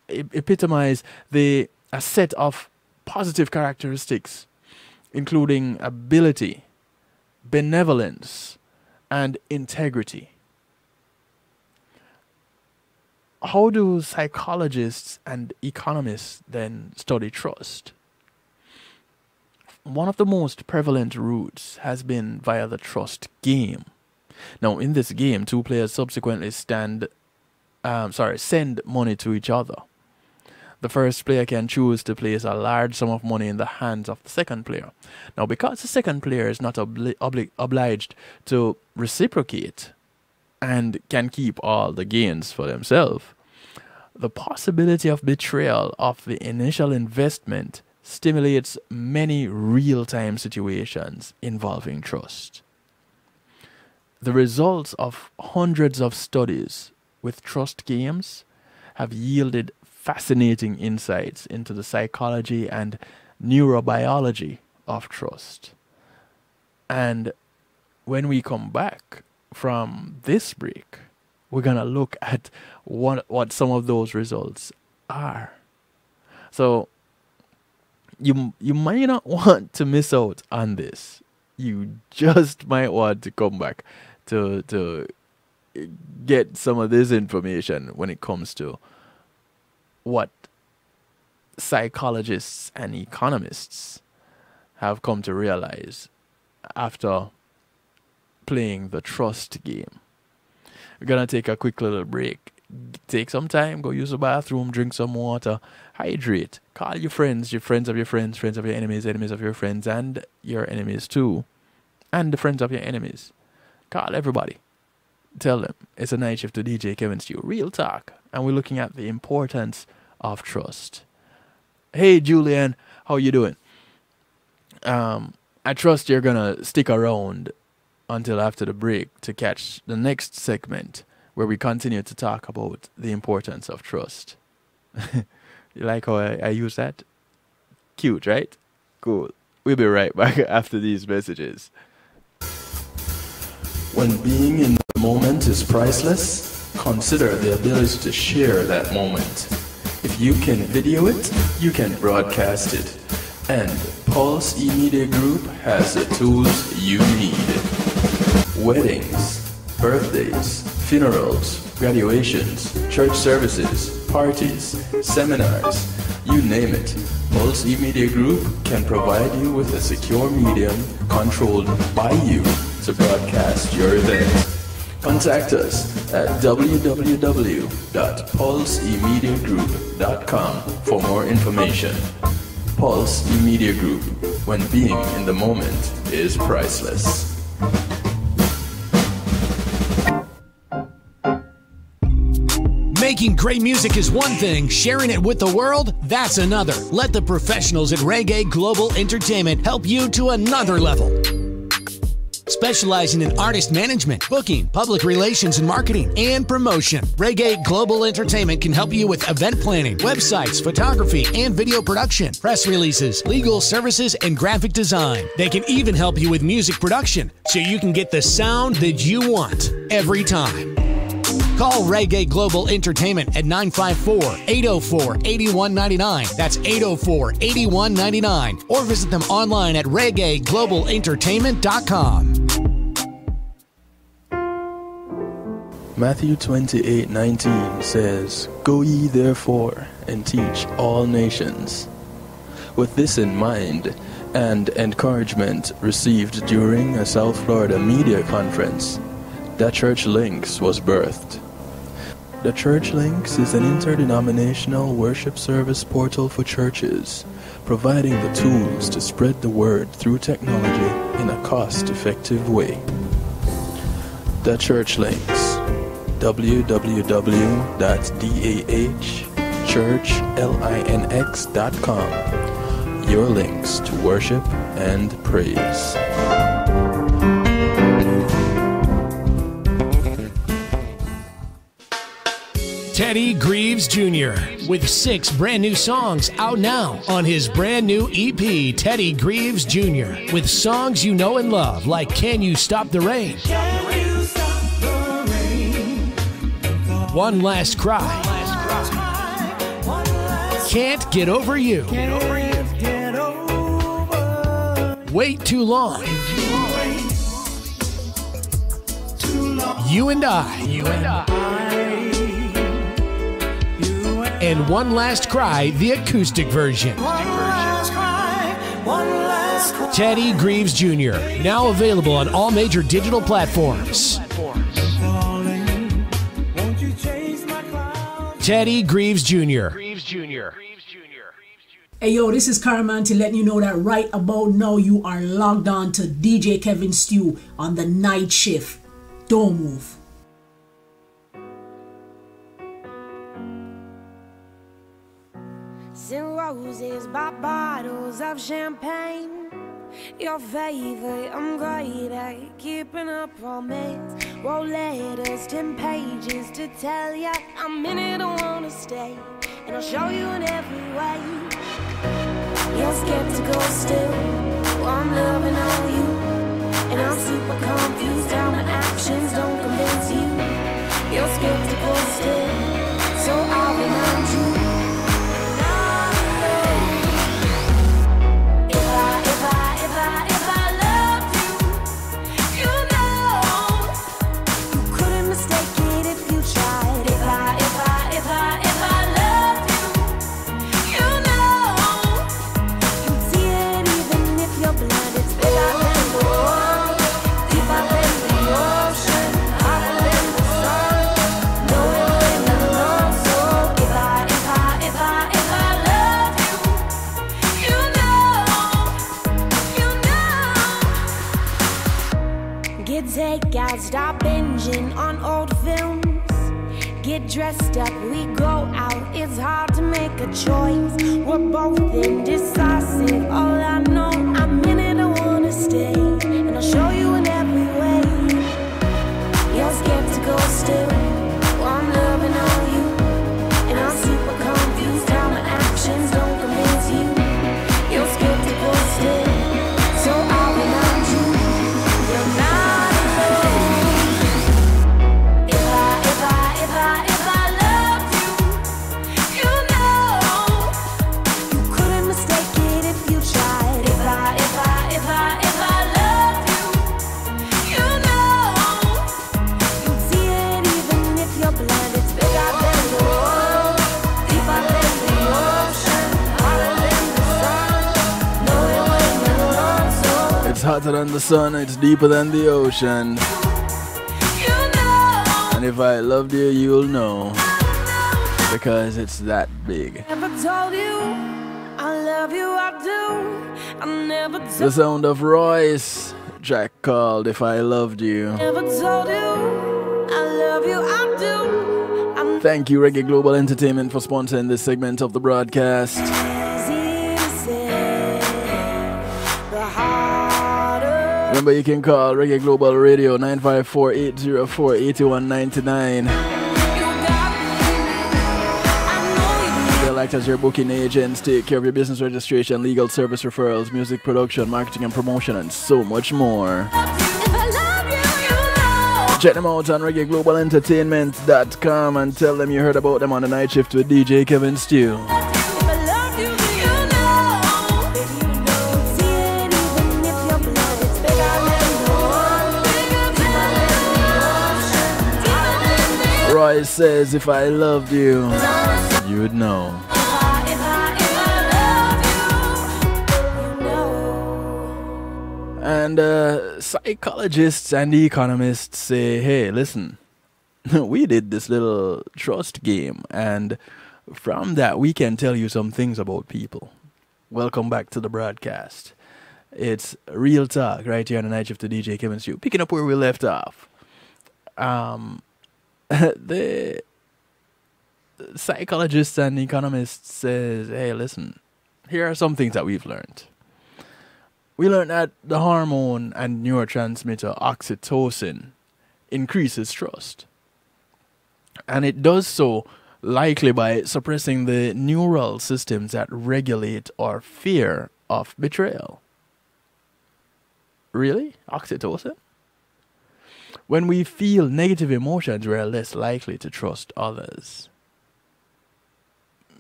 epitomize a set of positive characteristics, including ability, benevolence, and integrity. How do psychologists and economists then study trust? One of the most prevalent routes has been via the trust game. Now, in this game, two players subsequently send money to each other. The first player can choose to place a large sum of money in the hands of the second player. Now, because the second player is not obliged to reciprocate and can keep all the gains for themselves, the possibility of betrayal of the initial investment stimulates many real-time situations involving trust. The results of hundreds of studies with trust games have yielded fascinating insights into the psychology and neurobiology of trust. And when we come back from this break, we're going to look at what some of those results are. So you might not want to miss out on this. You just might want to come back to get some of this information when it comes to what psychologists and economists have come to realize after playing the trust game. We're going to take a quick little break. Take some time, go use the bathroom, drink some water, hydrate, call your friends of your friends, friends of your enemies, enemies of your friends, and your enemies too, and the friends of your enemies. Call everybody. Tell them it's a night shift to DJ Kevin Stew. Real talk. And we're looking at the importance of trust. Hey, Julian, how you doing? I trust you're going to stick around until after the break to catch the next segment where we continue to talk about the importance of trust. You like how I use that? Cute, right? Cool. We'll be right back after these messages. When being in the moment is priceless, consider the ability to share that moment. If you can video it, you can broadcast it. And Pulse E-Media Group has the tools you need. Weddings, birthdays, funerals, graduations, church services, parties, seminars, you name it. Pulse E-Media Group can provide you with a secure medium controlled by you to broadcast your event. Contact us at www.pulseemediagroup.com for more information. Pulse E-Media Group, when being in the moment is priceless. Making great music is one thing, sharing it with the world, that's another. Let the professionals at Reggae Global Entertainment help you to another level. Specializing in artist management, booking, public relations and marketing, and promotion, Reggae Global Entertainment can help you with event planning, websites, photography, and video production, press releases, legal services, and graphic design. They can even help you with music production, so you can get the sound that you want every time. Call Reggae Global Entertainment at 954-804-8199. That's 804-8199. Or visit them online at reggaeglobalentertainment.com. Matthew 28:19 says, "Go ye therefore and teach all nations." With this in mind, and encouragement received during a South Florida media conference, The Church Links was birthed. The Church Links is an interdenominational worship service portal for churches, providing the tools to spread the word through technology in a cost-effective way. The Church Links, www.dahchurchlinx.com, your links to worship and praise. Teddy Greaves Jr. with 6 brand new songs out now on his brand new EP, Teddy Greaves Jr. with songs you know and love like Can You Stop the Rain? One Last Cry. Can't Get Over You. Wait Too Long. You and I. And One Last Cry, the acoustic version. Teddy Greaves Jr., now available on all major digital platforms. Teddy Greaves Jr. Hey yo, this is Caraman to let you know that right about now you are logged on to DJ Kevin Stew on the night shift. Don't move. Send roses by bottles of champagne. Your favorite, I'm great at keeping a promise. Wrote letters, 10 pages to tell ya I'm in it, I wanna stay. And I'll show you in every way. You're skeptical still, well, I'm loving all you. And I'm super confused, how my actions don't convince you. You're skeptical still, so I'll remind you. Takeout, stop binging on old films. Get dressed up, we go out. It's hard to make a choice. We're both indecisive. All I know, I'm in it, I wanna stay. And I'll show you in every way. You're skeptical still, well, I'm loving all you. And I'm super confused, how my actions don't convince you. You're skeptical still, so I'll remind you. You're not. It's hotter than the sun, it's deeper than the ocean. And if I loved you, you'll know. Because it's that big. Never told you I love you, I do. I never told The sound of Royce, track called If I Loved You. Never told you I love you, I do. Thank you, Reggae Global Entertainment, for sponsoring this segment of the broadcast. Remember, you can call Reggae Global Radio 954-804-8199. They'll act as your booking agents, take care of your business registration, legal service referrals, music production, marketing and promotion, and so much more. Check them out on ReggaeGlobalEntertainment.com and tell them you heard about them on the night shift with DJ Kevin Stew. Roy says, if I loved you, you would know. And psychologists and economists say, hey, listen, we did this little trust game, and from that we can tell you some things about people. Welcome back to the broadcast. It's Real Talk right here on the night shift to DJ Kevin Stew. Picking up where we left off. The psychologists and economists says, hey, listen, here are some things that we've learned. We learned that the hormone and neurotransmitter oxytocin increases trust. And it does so likely by suppressing the neural systems that regulate our fear of betrayal. Really? Oxytocin? When we feel negative emotions, we are less likely to trust others.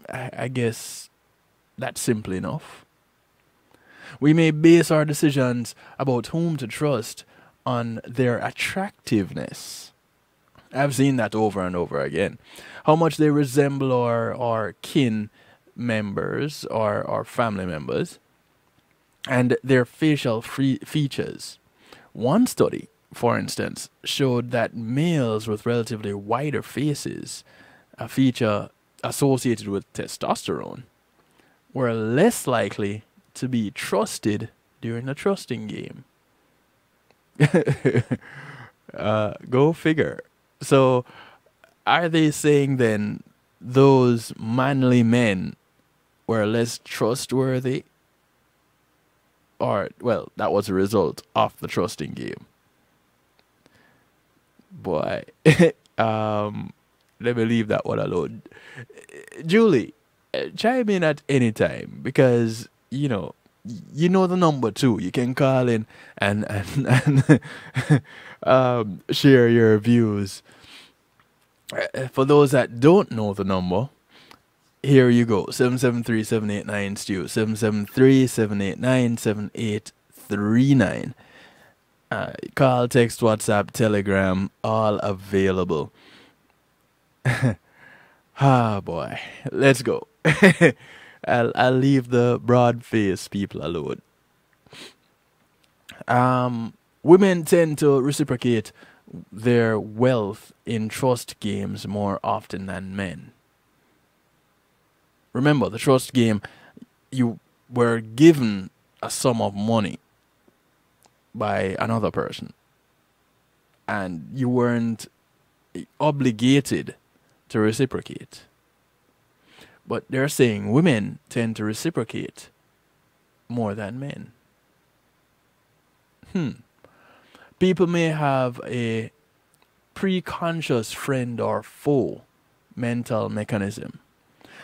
I guess that's simple enough. We may base our decisions about whom to trust on their attractiveness. I've seen that over and over again. How much they resemble our kin members or our family members and their facial features. One study, for instance, showed that males with relatively wider faces, a feature associated with testosterone, were less likely to be trusted during the trusting game. Go figure. So, are they saying then those manly men were less trustworthy? Or, well, that was a result of the trusting game. Boy, let me leave that one alone. Julie, chime in at any time because, you know the number too. You can call in and share your views. For those that don't know the number, here you go. 773-789-STEW. 773-789-7839. Call, text, WhatsApp, Telegram, all available. Ah, boy. Let's go. I'll leave the broad-faced people alone. Women tend to reciprocate their wealth in trust games more often than men. Remember, the trust game, you were given a sum of money by another person, and you weren't obligated to reciprocate. But they're saying women tend to reciprocate more than men. People may have a pre-conscious friend or foe mental mechanism,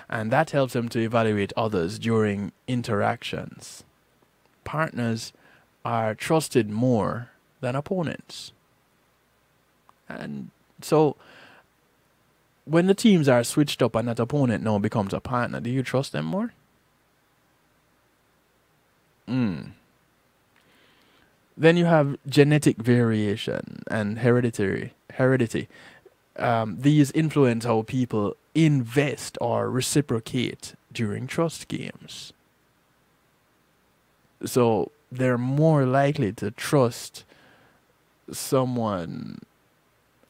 and that helps them to evaluate others during interactions. Partners are trusted more than opponents. And so, when the teams are switched up and that opponent now becomes a partner, do you trust them more? Then you have genetic variation and heredity. These influence how people invest or reciprocate during trust games. So they're more likely to trust someone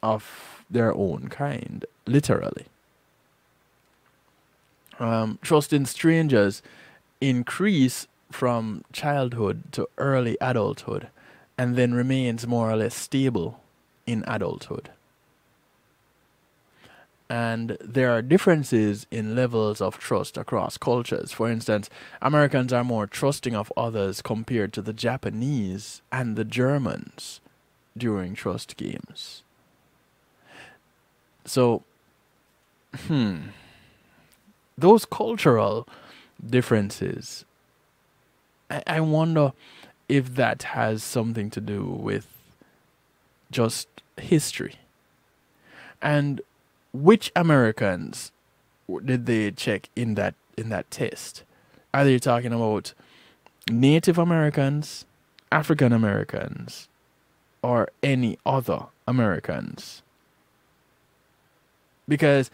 of their own kind, literally. Trust in strangers increase from childhood to early adulthood and then remains more or less stable in adulthood. And there are differences in levels of trust across cultures. For instance, Americans are more trusting of others compared to the Japanese and the Germans during trust games. So, those cultural differences, I wonder if that has something to do with just history. And which Americans did they check in that test? Are they talking about Native Americans, African Americans, or any other Americans? Because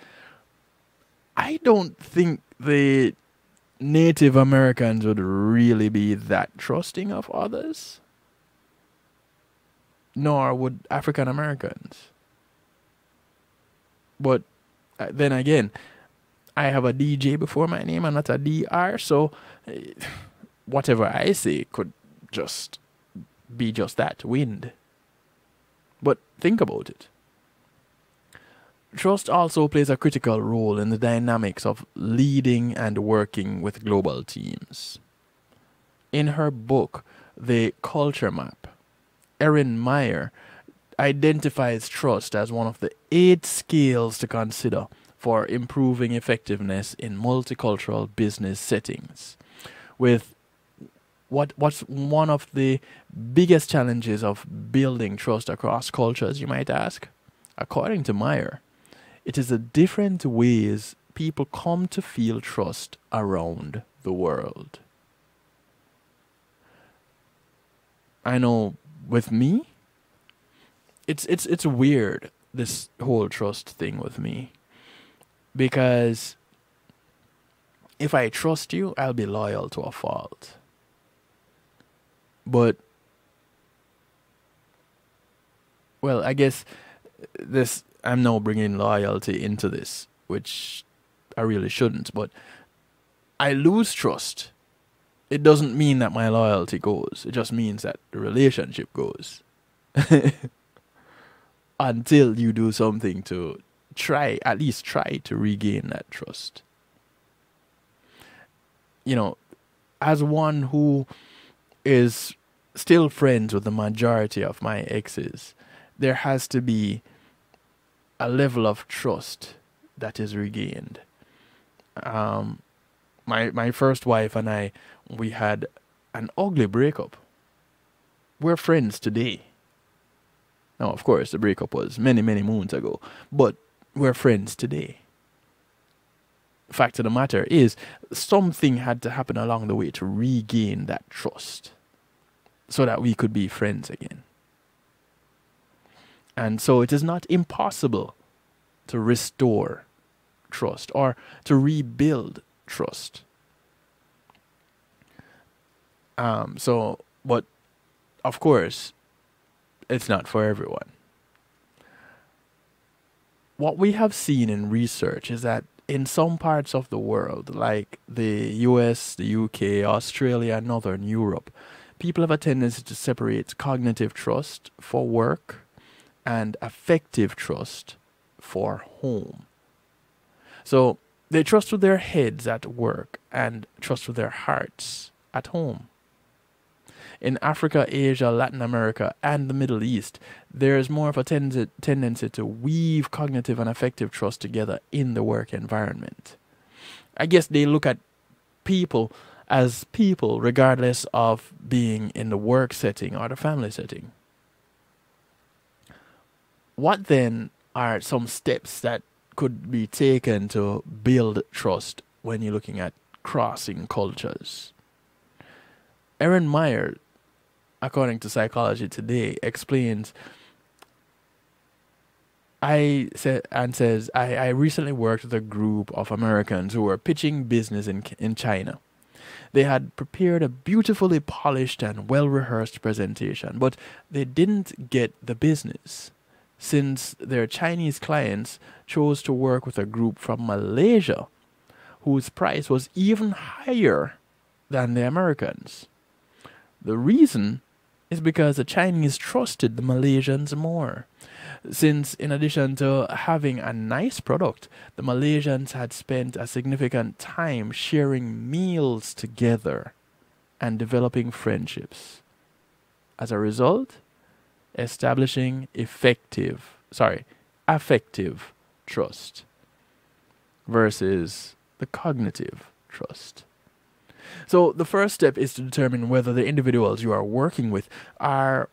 I don't think the Native Americans would really be that trusting of others, nor would African Americans. But then again, I have a DJ before my name and not a DR, so whatever I say could just be just that, wind. But think about it. Trust also plays a critical role in the dynamics of leading and working with global teams. In her book, The Culture Map, Erin Meyer identifies trust as one of the 8 scales to consider for improving effectiveness in multicultural business settings. With what's one of the biggest challenges of building trust across cultures, you might ask? According to Meyer, it is the different ways people come to feel trust around the world. I know with me, it's weird, this whole trust thing with me. Because if I trust you, I'll be loyal to a fault. But, well, I guess I'm now bringing loyalty into this, which I really shouldn't. But I lose trust. It doesn't mean that my loyalty goes. It just means that the relationship goes. Until you do something to at least try to regain that trust. You know, as one who is still friends with the majority of my exes, there has to be a level of trust that is regained. My first wife and I, we had an ugly breakup. We're friends today. Now, of course, the breakup was many, many moons ago, but we're friends today. Fact of the matter is, something had to happen along the way to regain that trust so that we could be friends again. And so it is not impossible to restore trust or to rebuild trust. But of course, it's not for everyone. What we have seen in research is that in some parts of the world, like the US, the UK, Australia, and Northern Europe, people have a tendency to separate cognitive trust for work and affective trust for home. So they trust with their heads at work and trust with their hearts at home. In Africa, Asia, Latin America, and the Middle East, there is more of a tendency to weave cognitive and affective trust together in the work environment. I guess they look at people as people regardless of being in the work setting or the family setting. What then are some steps that could be taken to build trust when you're looking at crossing cultures? Erin Meyer, according to Psychology Today, explains, I recently worked with a group of Americans who were pitching business in China. They had prepared a beautifully polished and well-rehearsed presentation, but they didn't get the business, since their Chinese clients chose to work with a group from Malaysia, whose price was even higher than the Americans. The reason is because the Chinese trusted the Malaysians more, since in addition to having a nice product, the Malaysians had spent a significant time sharing meals together and developing friendships. As a result, establishing affective trust versus the cognitive trust. So the first step is to determine whether the individuals you are working with are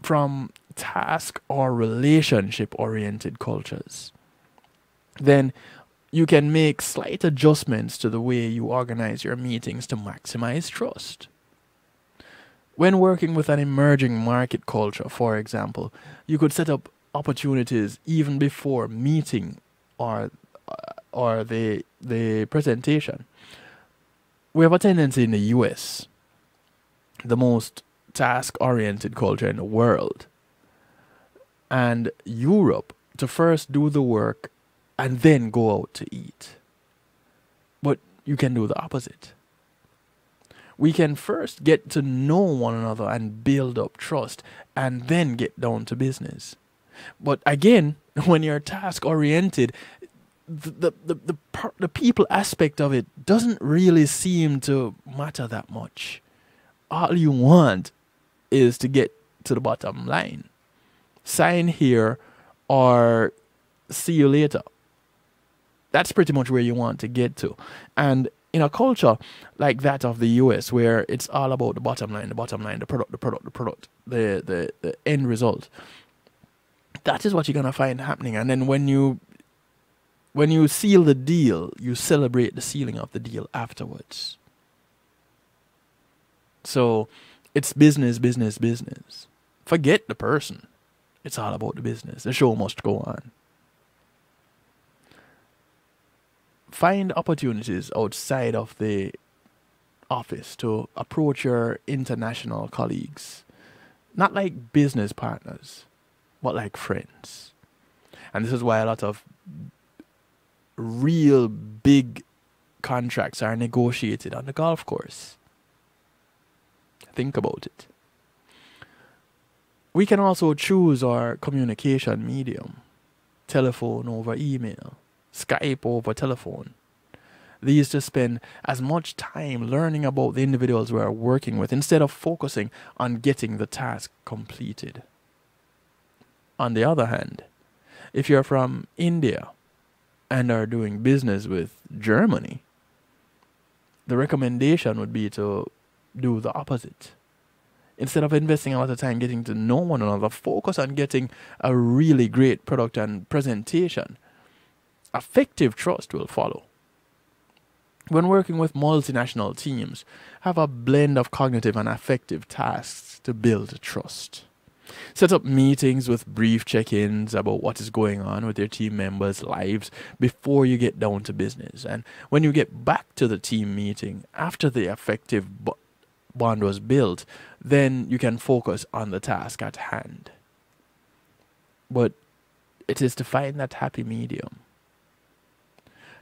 from task or relationship-oriented cultures. Then you can make slight adjustments to the way you organize your meetings to maximize trust. When working with an emerging market culture, for example, you could set up opportunities even before meeting or the presentation. We have a tendency in the US, the most task-oriented culture in the world, and Europe, to first do the work and then go out to eat. But you can do the opposite. We can first get to know one another and build up trust and then get down to business. But again, when you're task-oriented, the people aspect of it doesn't really seem to matter that much. All you want is to get to the bottom line. – Sign here or see you later. That's pretty much where you want to get to. And in a culture like that of the US, where it's all about the bottom line, the product, the end result, that is what you're going to find happening. And then when you seal the deal, you celebrate the sealing of the deal afterwards. So it's business. Forget the person. It's all about the business. The show must go on. Find opportunities outside of the office to approach your international colleagues. Not like business partners, but like friends. And this is why a lot of real big contracts are negotiated on the golf course. Think about it. We can also choose our communication medium. Telephone over email, Skype over telephone. These to spend as much time learning about the individuals we are working with instead of focusing on getting the task completed. On the other hand, if you're from India and are doing business with Germany, the recommendation would be to do the opposite. Instead of investing a lot of time getting to know one another, focus on getting a really great product and presentation. Effective trust will follow. When working with multinational teams, have a blend of cognitive and affective tasks to build trust. Set up meetings with brief check-ins about what is going on with your team members' lives before you get down to business. And when you get back to the team meeting, after the affective bond was built, then you can focus on the task at hand. But it is to find that happy medium.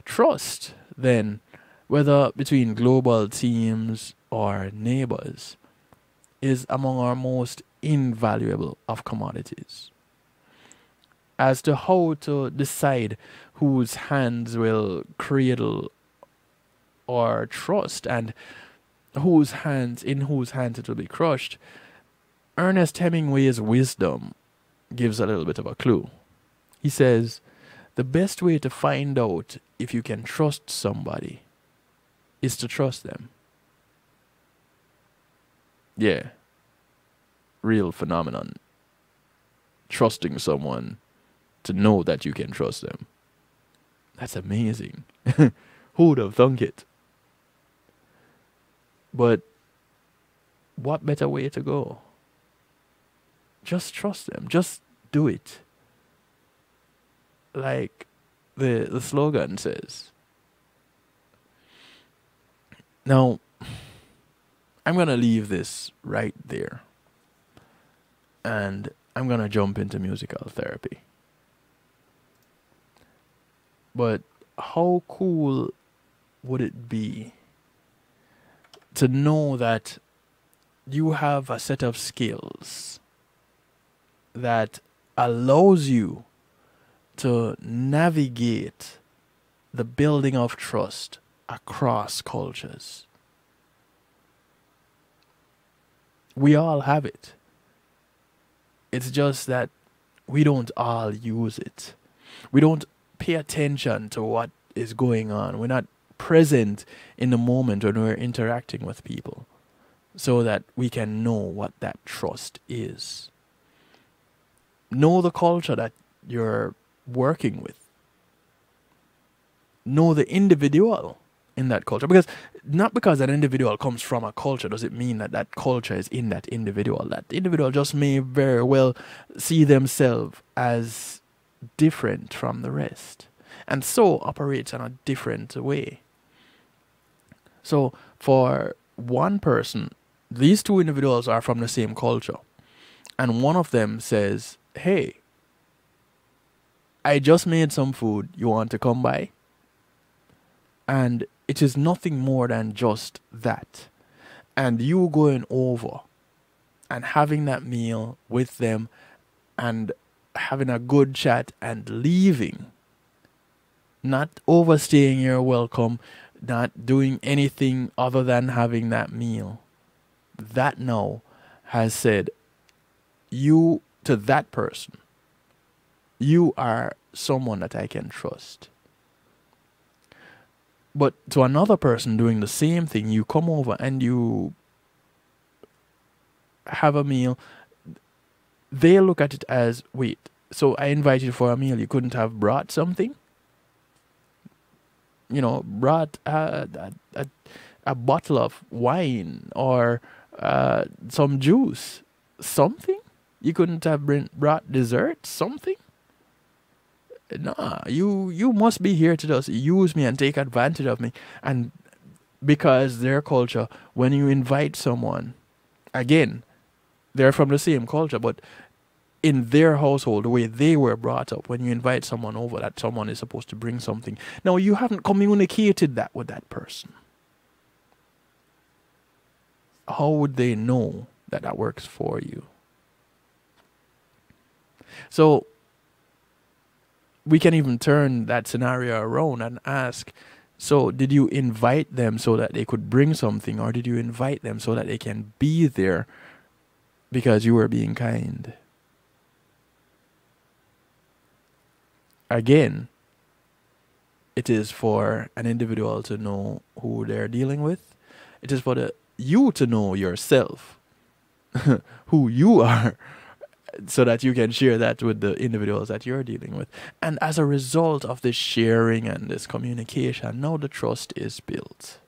Trust, then, whether between global teams or neighbors, is among our most invaluable of commodities. As to how to decide whose hands will cradle or trust and in whose hands it will be crushed, Ernest Hemingway's wisdom gives a little bit of a clue. He says, the best way to find out if you can trust somebody is to trust them. Yeah. Real phenomenon. Trusting someone to know that you can trust them. That's amazing. Who would have thunk it? But what better way to go? Just trust them. Just do it. Like the slogan says. Now, I'm going to leave this right there. And I'm going to jump into musical therapy. But how cool would it be to know that you have a set of skills that allows you to navigate the building of trust across cultures? We all have it. It's just that we don't all use it. We don't pay attention to what is going on. We're not present in the moment when we're interacting with people so that we can know what that trust is. Know the culture that you're working with. Know the individual in that culture. Not because an individual comes from a culture does it mean that that culture is in that individual. That individual just may very well see themselves as different from the rest, and so operates in a different way. So for one person, these two individuals are from the same culture, and one of them says, hey, I just made some food, you want to come by? And it is nothing more than just that. And you going over and having that meal with them and having a good chat and leaving, not overstaying your welcome, not doing anything other than having that meal. That now has said, you, to that person, you are someone that I can trust. But to another person doing the same thing, you come over and you have a meal. They look at it as, wait, so I invited you for a meal. You couldn't have brought something? You know, brought a bottle of wine or some juice. Something? You couldn't have brought dessert? Something? Nah, you must be here to just use me and take advantage of me. And because their culture, when you invite someone, again, they're from the same culture, but in their household, the way they were brought up, when you invite someone over, that someone is supposed to bring something. Now, you haven't communicated that with that person. How would they know that that works for you? So, we can even turn that scenario around and ask, so did you invite them so that they could bring something, or did you invite them so that they can be there because you were being kind? Again, it is for an individual to know who they're dealing with. It is for you to know yourself, who you are, so that you can share that with the individuals that you're dealing with. And as a result of this sharing and this communication, now the trust is built.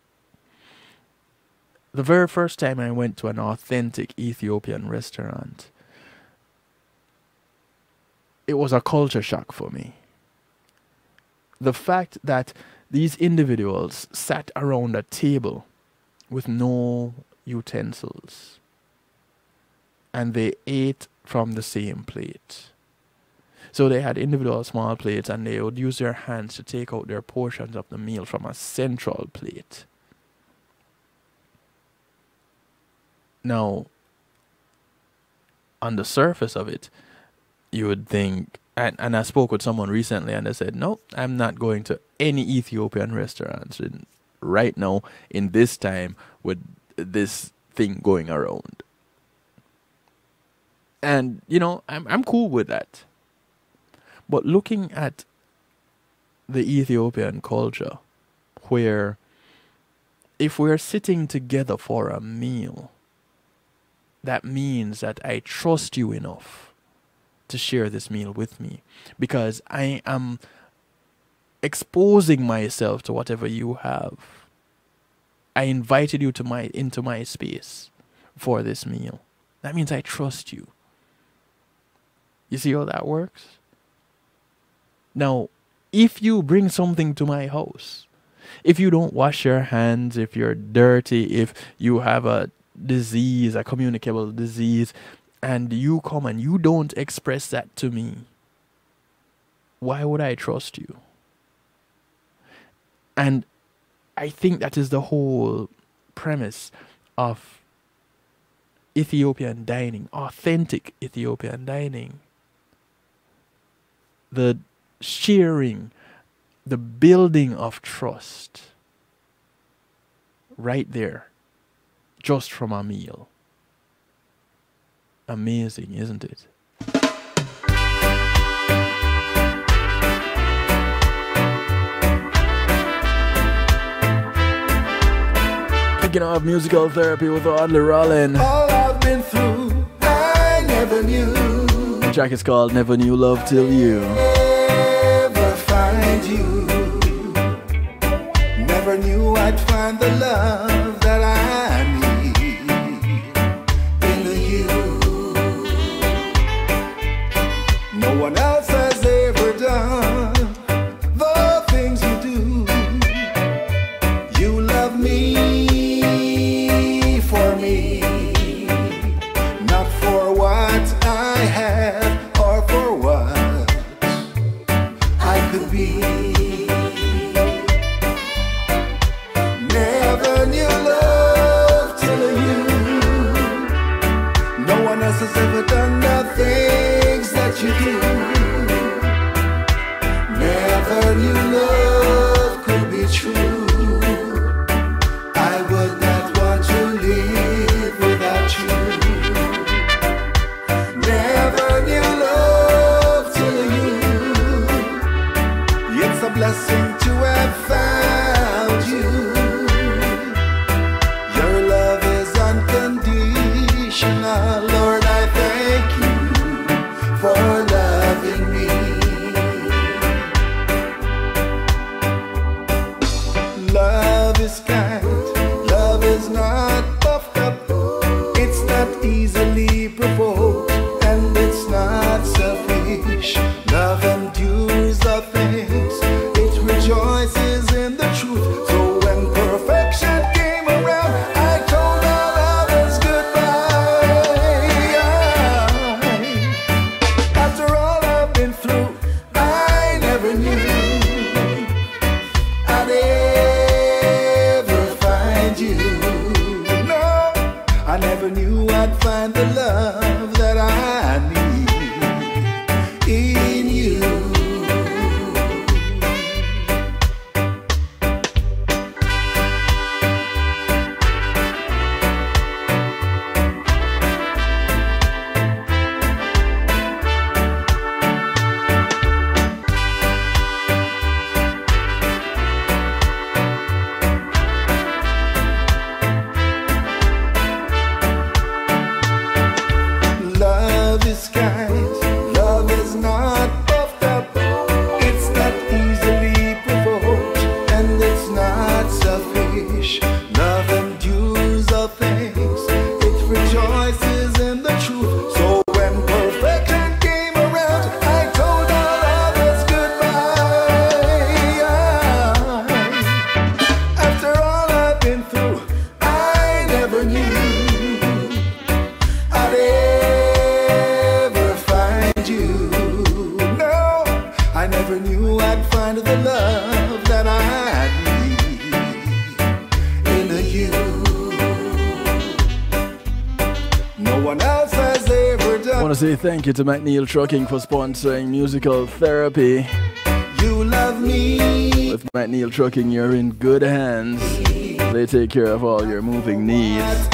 The very first time I went to an authentic Ethiopian restaurant, it was a culture shock for me. The fact that these individuals sat around a table with no utensils and they ate from the same plate. So they had individual small plates and they would use their hands to take out their portions of the meal from a central plate. Now, on the surface of it, you would think, and I spoke with someone recently and they said, no, I'm not going to any Ethiopian restaurants right now in this time with this thing going around. And, you know, I'm cool with that. But looking at the Ethiopian culture, where if we're sitting together for a meal, that means that I trust you enough to share this meal with me, because I am exposing myself to whatever you have. I invited you into my space for this meal. That means I trust you. You see how that works? Now, if you bring something to my house, if you don't wash your hands, if you're dirty, if you have a disease, a communicable disease, and you come and you don't express that to me, why would I trust you? And I think that is the whole premise of Ethiopian dining, authentic Ethiopian dining. The sharing, the building of trust, right there, just from a meal. Amazing, isn't it? Kicking off musical therapy with Audley Rollin. All I've been through, I never knew. The track is called Never Knew Love Till You. Never find you. Never knew I'd find the love that I need in you. No one else has ever done the things you do. You love me for me, not for what I have or for what I could be. Never knew love till you. No one else has ever done the things that you do. Never knew love could be true. I would not want to live without you. Never knew love till you. It's a blessing to have found say thank you to McNeil Trucking for sponsoring musical therapy. You love me. With McNeil Trucking, you're in good hands. They take care of all your moving needs.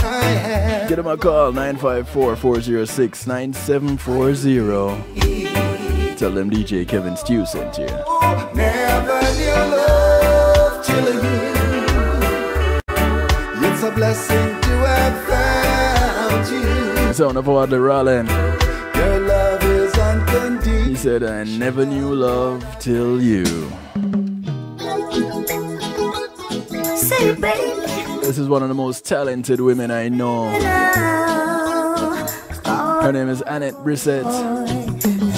Give them a call, 954-406-9740. Tell them DJ Kevin Stew sent you. Never knew love till you. It's a blessing to have found you. Sound of all the Rollin'. Your love is unconditional. He said, I never knew love till you. Say, baby. This is one of the most talented women I know. Her name is Annette Brissett.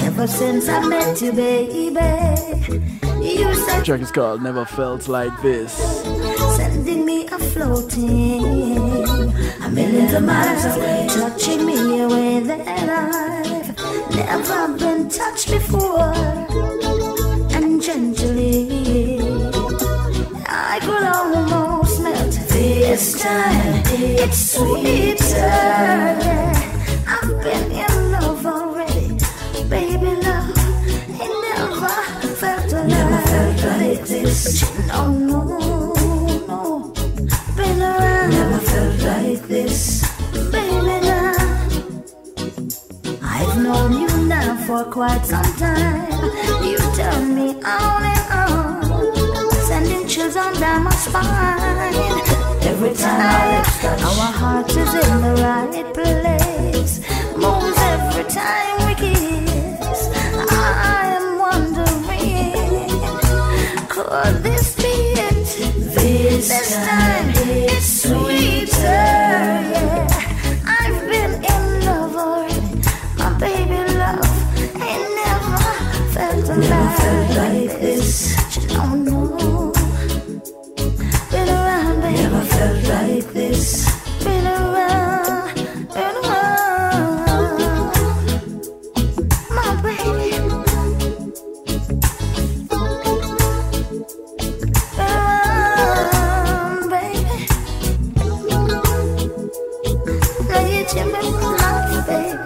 Ever since I met you, baby, you said the track is called Never Felt Like This. Sending me a floating, a million of miles away, touching me away that I've never been touched before. And gently I could almost melt. This time it's sweeter, yeah. I've been in love already, baby love. I never felt like this. No, no, no. Been around, never felt like this, baby love. I've known you now for quite some time. You turn me on and on, sending chills on down my spine. Every time our heart is in the right place, moves every time we kiss. I am wondering, could this be it? This time it's sweeter, yeah. I've been in love already, my baby love. Ain't never felt like this. No, no. Been around, baby. Never felt like this. Been around, been around, my baby. Been around, baby. Now you tell me life, baby.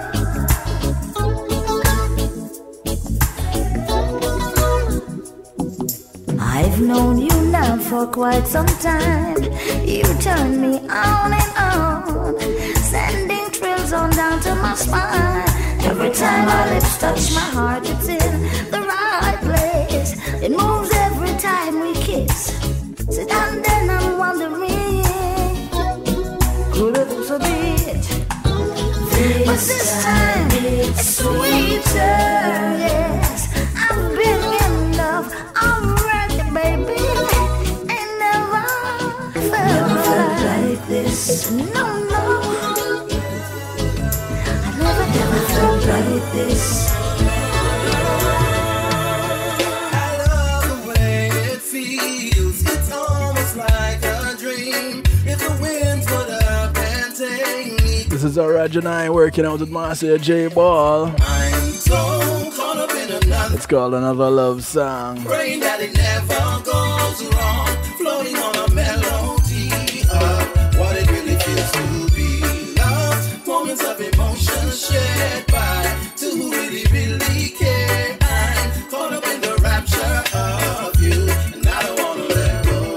I've known you now for quite some time. You turn me on and on, sending thrills on down to my spine. Every time our lips touch my heart, it's in the right place. It moves every time we kiss. Sit down, then I'm wondering, could it also be it? But this time it's sweeter, yes. I've been in love already, baby. Ain't never felt like this. No, no. I never felt like this. I love the way it feels. It's almost like a dream. If the winds put up and take me. This is Arajani working out with Marcia J. Ball. I'm so caught up in another. It's called Another Love Song. Praying that it never goes wrong. Floating on a melody of what it really feels to be loved. Moments of emotion shared by two who really, really care. I'm caught up in the rapture of you, and I don't wanna let go.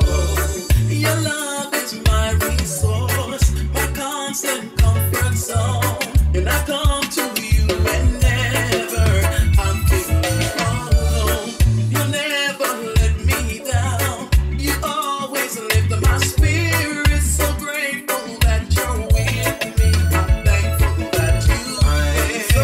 Your love is my resource, my constant comfort zone, and I come to you whenever I'm feeling alone. You never let me down. You always lift my spirit. So grateful that you're with me. I'm thankful that you are. So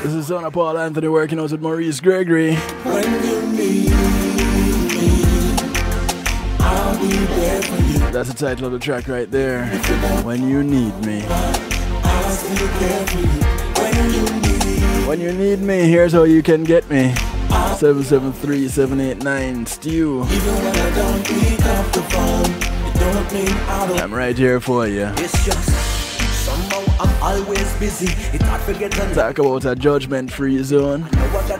This is son of Paul Anthony working out with Maurice Gregory. When you need me, I'll be there for you. That's the title of the track right there. When you need me. I'll still care for you. When you need me, here's how you can get me. 773-789-STEW. Even when I don't pick up the phone, it don't mean I don't. I'm right here for you. It's just somehow I'm always busy. It hard to get done. Talk about a judgment-free zone.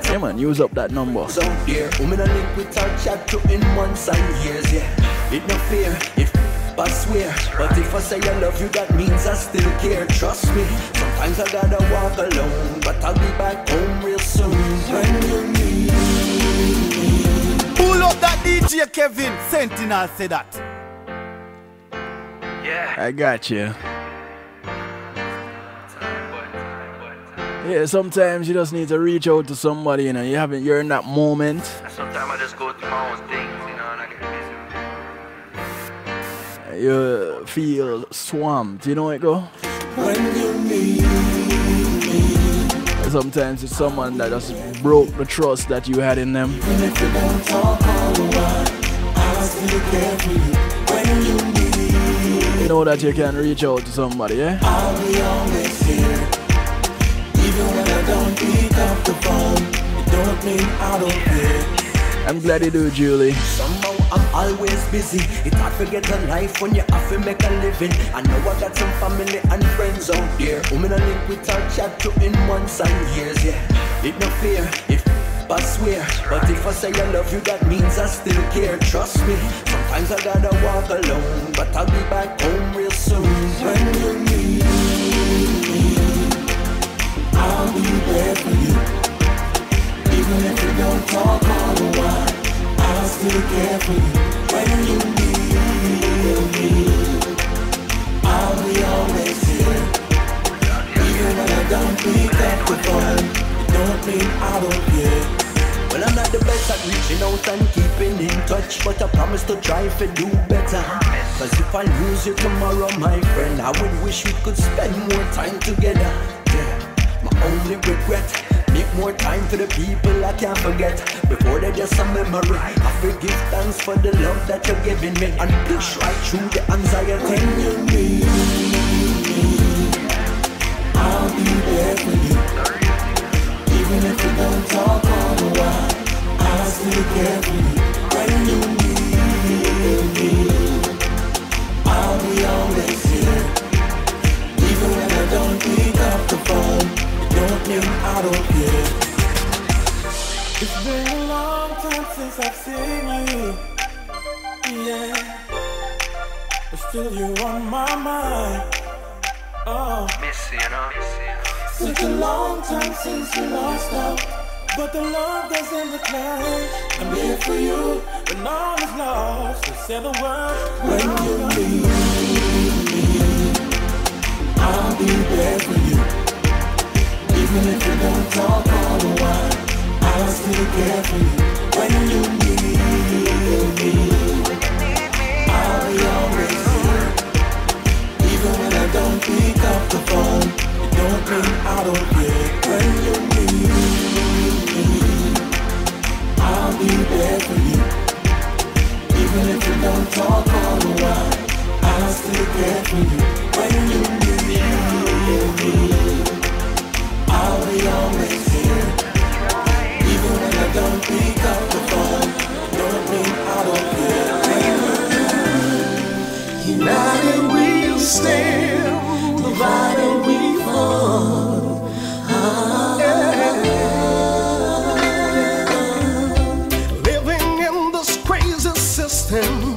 Yeah, man, use up that number. So here, women are linked with our chat to in months and years, yeah. It no fear, if I swear. But if I say I love you, that means I still care. Trust me, sometimes I gotta walk alone, but I'll be back home real soon. When you need me. Pull up that DJ Kevin, Sentinel say that. Yeah, I got you. Yeah, sometimes you just need to reach out to somebody, you know. You're in that moment. sometimes I just go through my own things, you know, and I get busy. You feel swamped, you know it go? When you need me. Sometimes it's someone that just broke the trust that you had in them. Even if you don't talk all the while, I'll still care for you. When you need me. You know that you can reach out to somebody, yeah? I'll be always here. Even when I don't pick up the phone, it don't mean I don't care. I'm glad you do, Julie. Somehow I'm always busy. It's hard to get a life when you have to make a living. I know I got some family and friends out there. Women are linked with our chat to in months and years, yeah. It no fear, if I swear. But if I say I love you, that means I still care. Trust me, sometimes I gotta walk alone, but I'll be back home real soon. When you need me, I'll be there for you. Even if you don't talk all the while, I'll still care for you. When you need me, I'll be always here. Even when I don't pick up the phone, it don't mean I don't care. Well, I'm not the best at reaching out and keeping in touch, but I promise to try to do better. Cause if I lose you tomorrow, my friend, I would wish we could spend more time together. Yeah, my only regret, make more time for the people I can't forget. Before they're just a memory, I forgive thanks for the love that you're giving me, and push right through the anxiety. When you need me, I'll be there for you. Even if you don't talk all the while, I'll still care for you. When you need me, I'll be always here. Even when I don't pick up the phone, don't mean I don't care. It's been a long time since I've seen you, yeah. But still you on my mind. Oh, miss you, you know. Such a long time since we lost out, but the love doesn't decline. I'm here for you when all is lost. So say the word when you need me. I'll be there for you. Even if you don't talk all the while, I'll still care for you. When you need me, I'll be always here. Even when I don't pick up the phone, it don't mean I don't care. When you need me, I'll be there for you. Even if you don't talk all the while, I'll still care for you. When you need me, I'll be always here. Even when I don't pick up the phone, don't mean I don't care. United we'll stand, divided we fall. Living in this crazy system,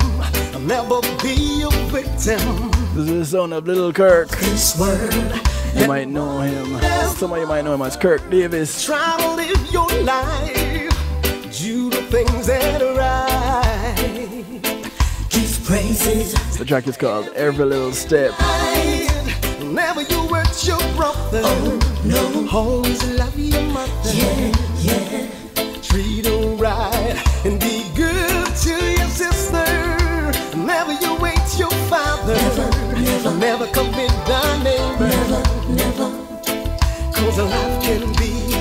I'll never be a victim. This is the sound of Little Kirk. This world. You might know him. Some of you might know him as Kirk Davis. Try to live your life, do the things that are right. Give praises. The track is called Every Little Step. Whenever you hurt your brother, oh no, always love your mother. Yeah, yeah. Treat her right and be good to your sister. Whenever you hate your father, never commit thy neighbor. Never. Cause life can be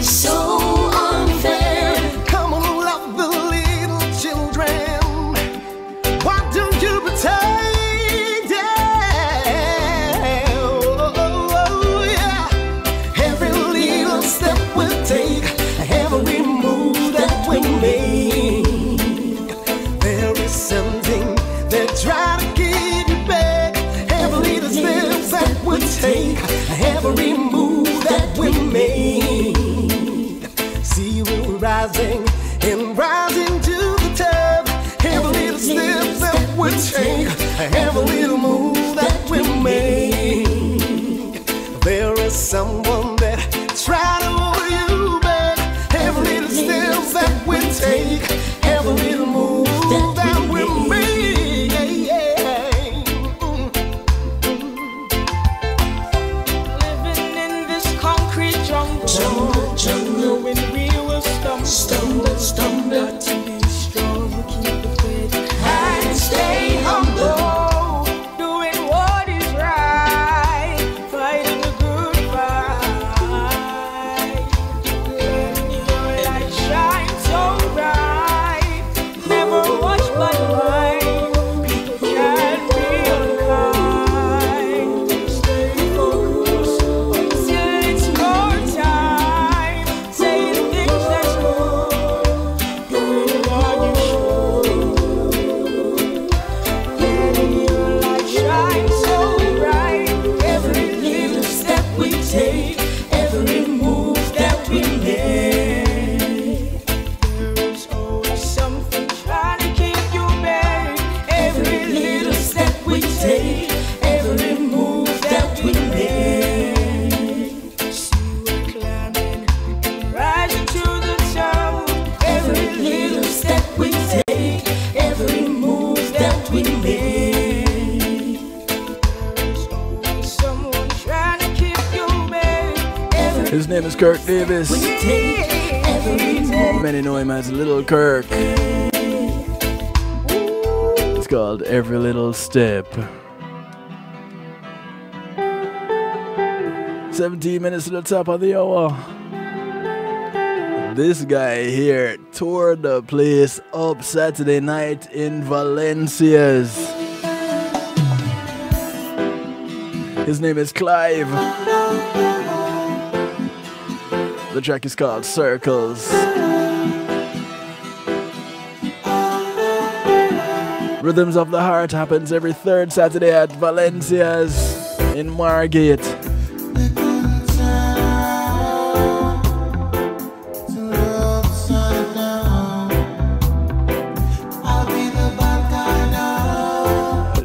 that we made. See, we're rising and rising to the top. Every little step that we take, every little move that we make. There is someone that tried to hold you back. Every little step that we take, every little move that we make. Living in this concrete jungle, when we will stumble, not to be strong, keep the faith and stay humble, doing what is right, fighting the good fight, letting your light shine so bright, never watch but mine, people can be unkind, stay focused until it's your time, say the things that's good, doing what you should, letting your light shine so bright, every little step we take, every move that we make, there is always something trying to keep you back, every little step we take, every move that we make, see we're climbing, rising to the top, every little step we take, every move that we make, there is always someone trying to keep you back, every His name is Kirk Davis. we take, every move. Many know him as Little Kirk. It's called Every Little Step. 17 minutes to the top of the hour. This guy here tore the place up Saturday night in Valencia's. His name is Clive. The track is called Circles. Rhythms of the Heart happens every third Saturday at Valencia's in Margate.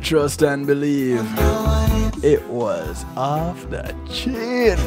Trust and believe. It was off the chin.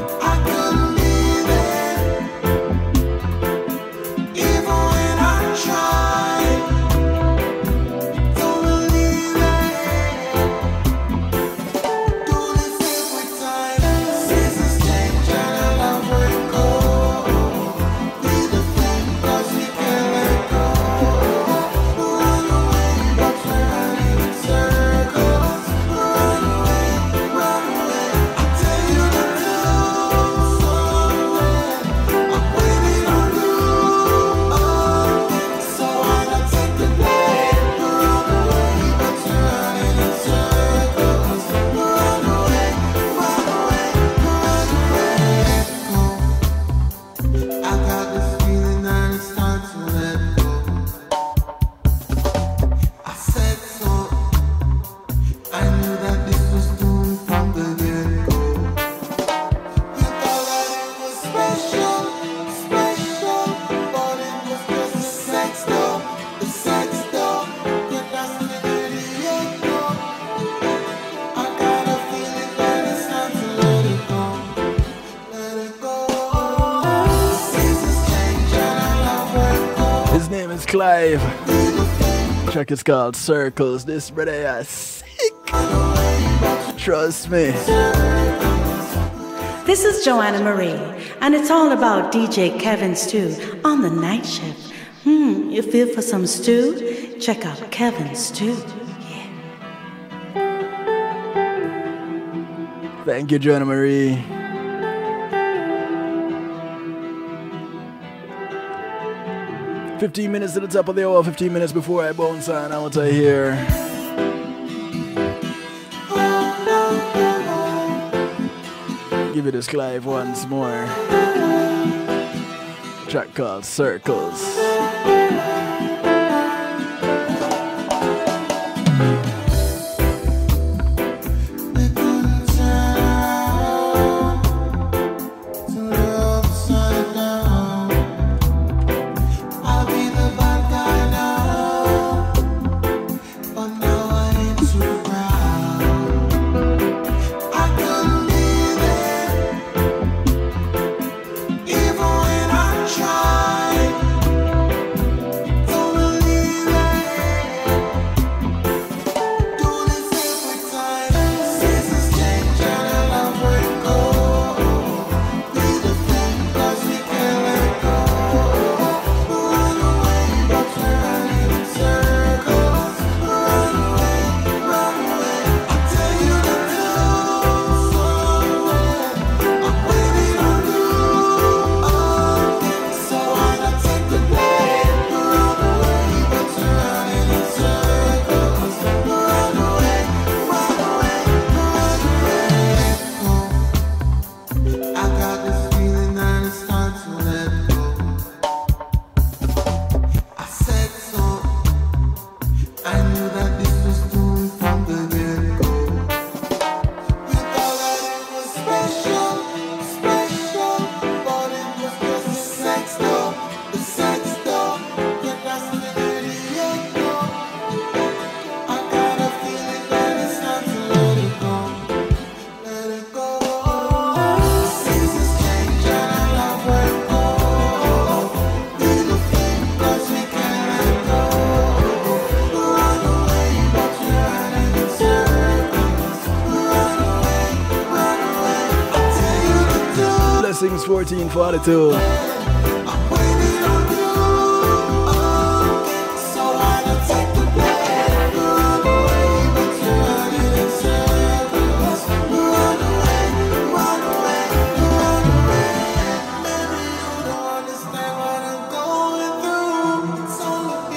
Clive. The track is called Circles. This brother is sick. Trust me. This is Joanna Marie, and it's all about DJ Kevin Stew on the night shift. You feel for some stew? Check out Kevin Stew. Thank you, Joanna Marie. "15 minutes to the top of the hour, 15 minutes before I bounce on out of here. Give it this Clive once more. A track called Circles. Blessings 1442.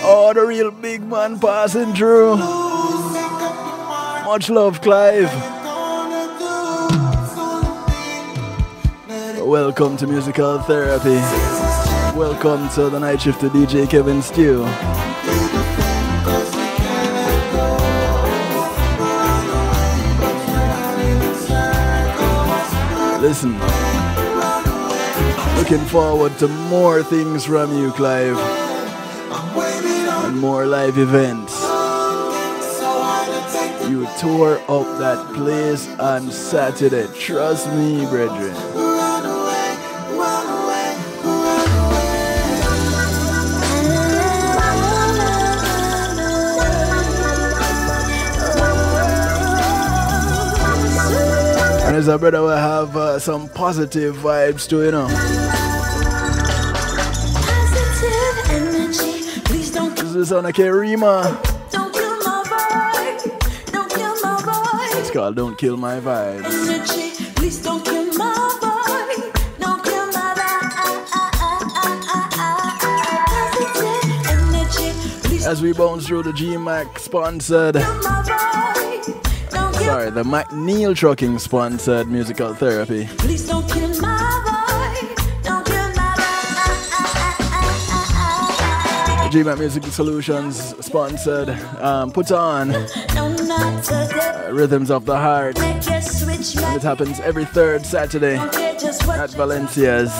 Oh, the real big man passing through. Much love, Clive. Welcome to Musical Therapy. Welcome to the night shift to DJ Kevin Stew. Listen, looking forward to more things from you, Clive, and more live events. You tore up that place on Saturday. Trust me, brethren. And as a brother, we have some positive vibes too, you know. This is on a Kerima. It's called Don't Kill My Vibes. Please don't kill my vibe. Don't kill my vibe. As we bounce through the G-Mac sponsored, sorry, the McNeil Trucking sponsored Musical Therapy. Please don't kill my vibe. Don't kill my vibe. G-Mac Music Solutions sponsored, put on Rhythms of the Heart. And it happens every third Saturday at Valencia's.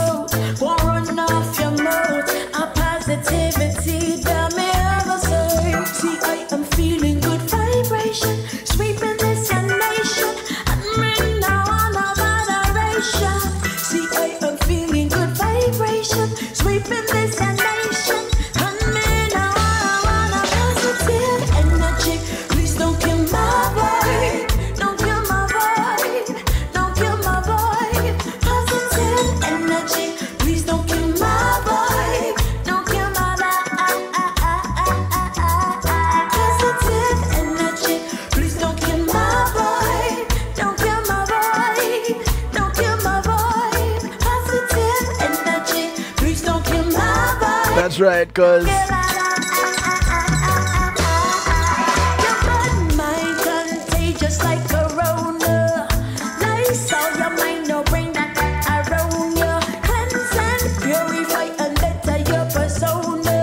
Run off your mouth. A positivity that may ever say. See, I am feeling good vibration. Sweeping this nation. And me now on a moderation. See, I am feeling good vibration. Sweeping this nation. And me now on a positive energy. Please don't kill my vibe. Don't kill my vibe. Don't kill my vibe. Positive energy. Please don't kill my vibe. Don't kill my vibe. Positive energy. Please don't kill my vibe. Don't kill my vibe. Don't kill my vibe. Positive energy. Please don't kill my vibe. That's right, cause Mind contagious like corona. Nice all your mind, no bring that around you. Cleanse and purify and better your persona.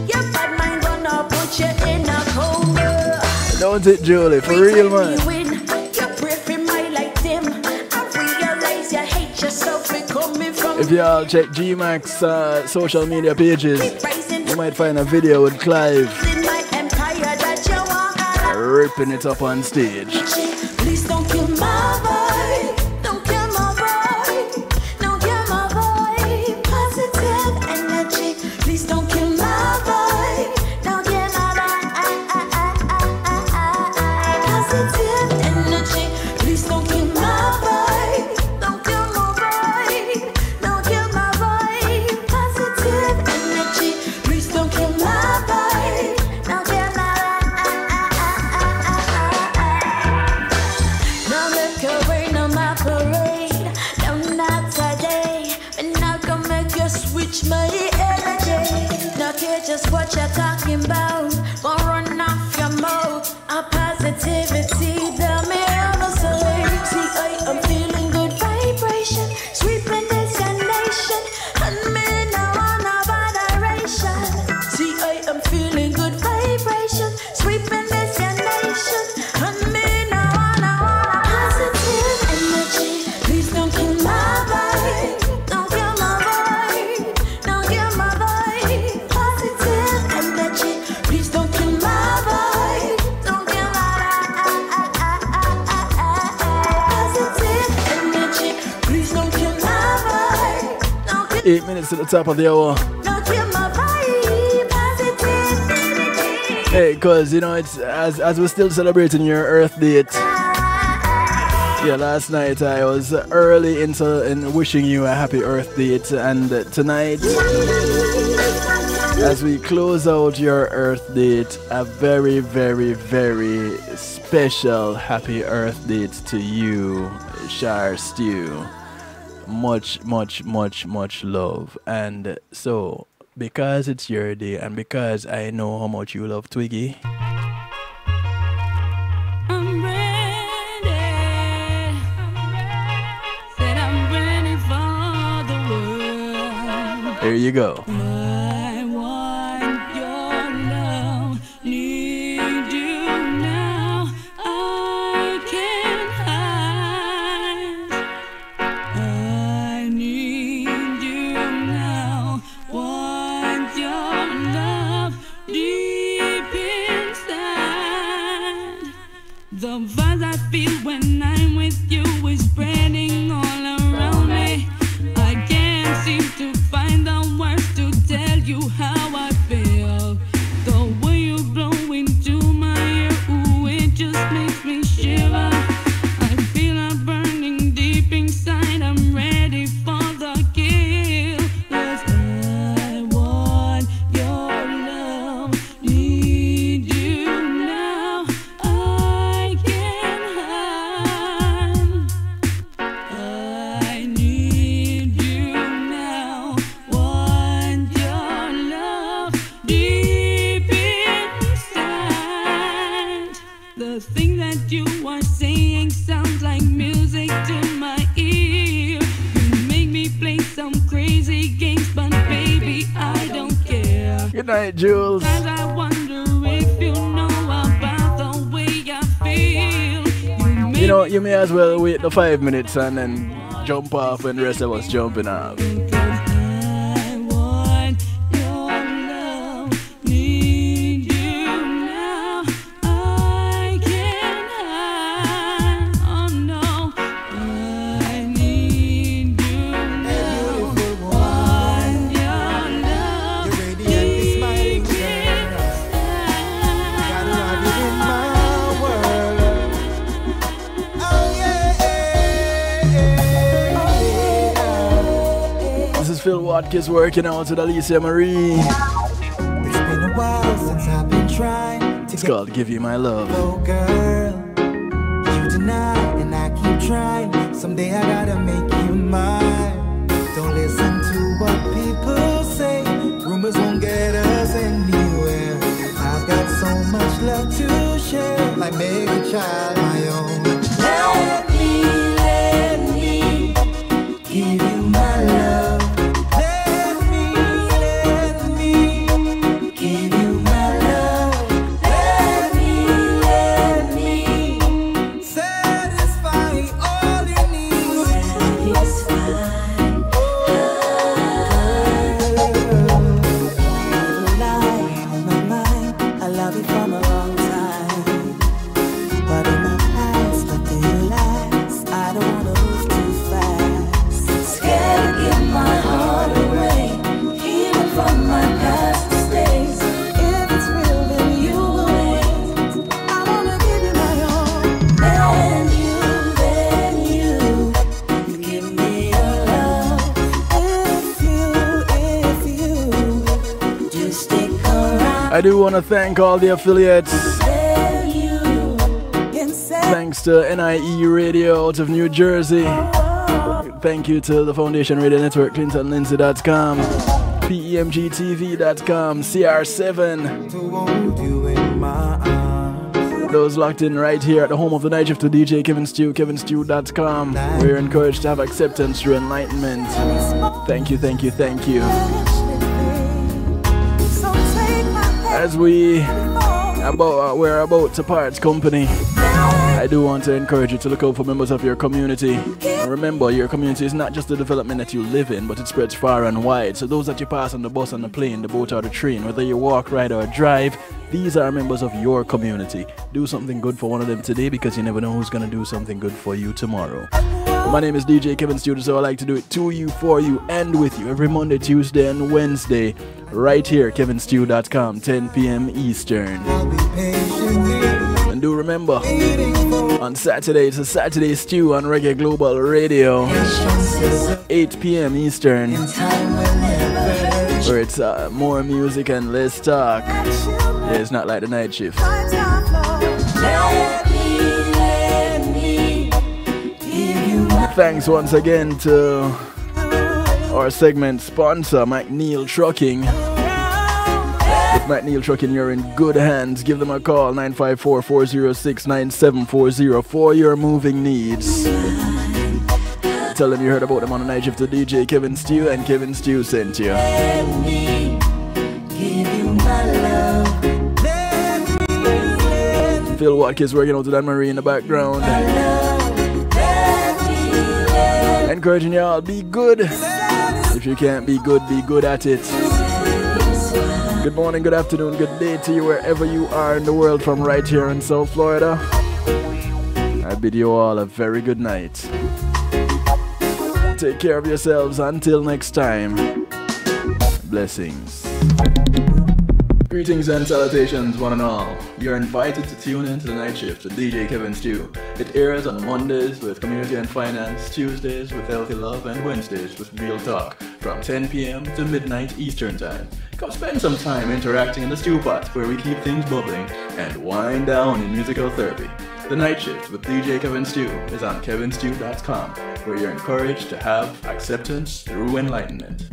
Your bad mind gonna put you in a coma. don't it, Julie, for real, man. You pray for my like them. I realize you hate yourself for coming from. If y'all check G-Mac's social media pages, you might find a video with Clive my empire that you want. ripping it up on stage. Please don't kill my vibe. Don't kill my vibe. Don't kill my vibe. Positive energy. Please don't kill my vibe. Don't kill my vibe. Positive energy. Please don't kill my vibe. Don't kill my vibe. Don't kill my vibe. Positive energy. Please don't kill my vibe. Don't kill my Now make a rain on my parade. No, not today. And I can make you switch my energy. Now care just what you're talking about. Gonna run off your mouth. A positivity that me ever say. See, I am feeling good vibration. Sweeping this nation. And me now on a moderation. See, I am feeling good vibration. Sweeping this nation. And me now on a positive energy. Please don't kill my vibe. Don't kill my vibe. Don't kill my vibe. Positive energy. Please don't kill my vibe. Don't kill my positive energy. Please don't kill my vibe. Don't kill 8 minutes to the top of the hour. don't kill my vibe. Positive energy. Hey, cause you know it's as we're still celebrating your Earth date. Yeah, last night I was early in wishing you a happy Earth Day, and tonight, as we close out your Earth Day, a very, very, very special happy Earth Day to you, Shar Stew. Much, much, much, much love. And so, because it's your day, and because I know how much you love Twiggy, here you go. I want your love, need you now. I can't hide. I need you now. Want your love deep inside. The buzz I feel when I'm with you is spreading all around me. I can't seem to find the words to tell you how I feel. The way you blow into my ear, ooh, it just makes me shiver. I feel a burning deep inside. I'm ready for the kill. 'Cause I want your love, need you now. I can't hide. I need you now. Want your love deep inside. The thing that you are saying sounds like music to my ear. You make me play some crazy games, but baby, I don't care. Good night, Jules. 'Cause I wonder if you know about the way I feel. You know, you may as well wait the 5 minutes and then jump off when the rest of us jumping off. Need you now. I can't hide. Oh no. I need you now. Want your love. You're radiantly smiling, girl. Gotta have you in my world. Oh yeah. This is Phil Watkins working out with Alicia Marie. It's been a while since I've been trying to It's called Give You My Love. Oh girl, you deny and I keep trying. Someday I gotta make you mine. Don't listen to what people say. Rumors won't get us anywhere. I've got so much love to share. Like make a child my own. Let me give you my love. Let me give you my love. Let me satisfy all your needs. I love you from a long time, but in my past nothing lasts. I don't wanna move too fast. Scared to give my heart away, even from my past mistakes. If it's real, then you will wait. I wanna give you my all, and then you give me your love. If you just stick around. I do want to thank all the affiliates. Then you can say Thanks to NIE Radio out of New Jersey. Thank you to the Foundation Radio Network, ClintonLindsay.com, PEMGTV.com, CR7. to hold you in my arms. Those locked in right here at the home of the night shift to DJ Kevin Stew, KevinStew.com. We're encouraged to have acceptance through enlightenment. Thank you, thank you, thank you. So take my hand. As we're about to part company, I do want to encourage you to look out for members of your community. And remember, your community is not just the development that you live in, but it spreads far and wide. So those that you pass on the bus, on the plane, the boat, or the train, whether you walk, ride, or drive, these are members of your community. Do something good for one of them today, because you never know who's going to do something good for you tomorrow. My name is DJ Kevin Stew, so I like to do it to you, for you, and with you every Monday, Tuesday, and Wednesday, right here, KevinStew.com, 10 p.m. Eastern. And do remember, On Saturday, it's a Saturday Stew on Reggae Global Radio, 8 p.m. Eastern, where it's more music and less talk. Yeah, it's not like the night shift. Thanks once again to our segment sponsor, McNeil Trucking. With McNeil Trucking, you're in good hands. Give them a call, 954-406-9740 for your moving needs. Tell them you heard about them on the night shift to DJ Kevin Stew, and Kevin Stew sent you. Phil Watkins working out to Dan Marie in the background. Encouraging y'all, be good. If you can't be good at it. Good morning, good afternoon, good day to you wherever you are in the world from right here in South Florida. I bid you all a very good night. Take care of yourselves until next time. Blessings. Greetings and salutations, one and all. You're invited to tune in to the night shift with DJ Kevin Stew. It airs on Mondays with Community and Finance, Tuesdays with Healthy Love, and Wednesdays with Real Talk from 10 p.m. to midnight Eastern Time. Come spend some time interacting in the stew pot where we keep things bubbling and wind down in musical therapy. The night shift with DJ Kevin Stew is on kevinstew.com, where you're encouraged to have acceptance through enlightenment.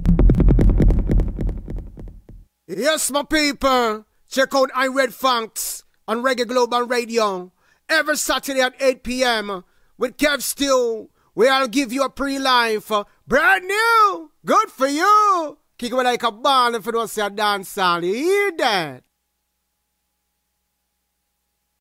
Yes, my people, check out I Red Funks on Reggae Global Radio every Saturday at 8 p.m. with Kev Stew, where I'll give you a pre-life, brand new, good for you. Kick it like a ball if you don't say a dance song, you hear that?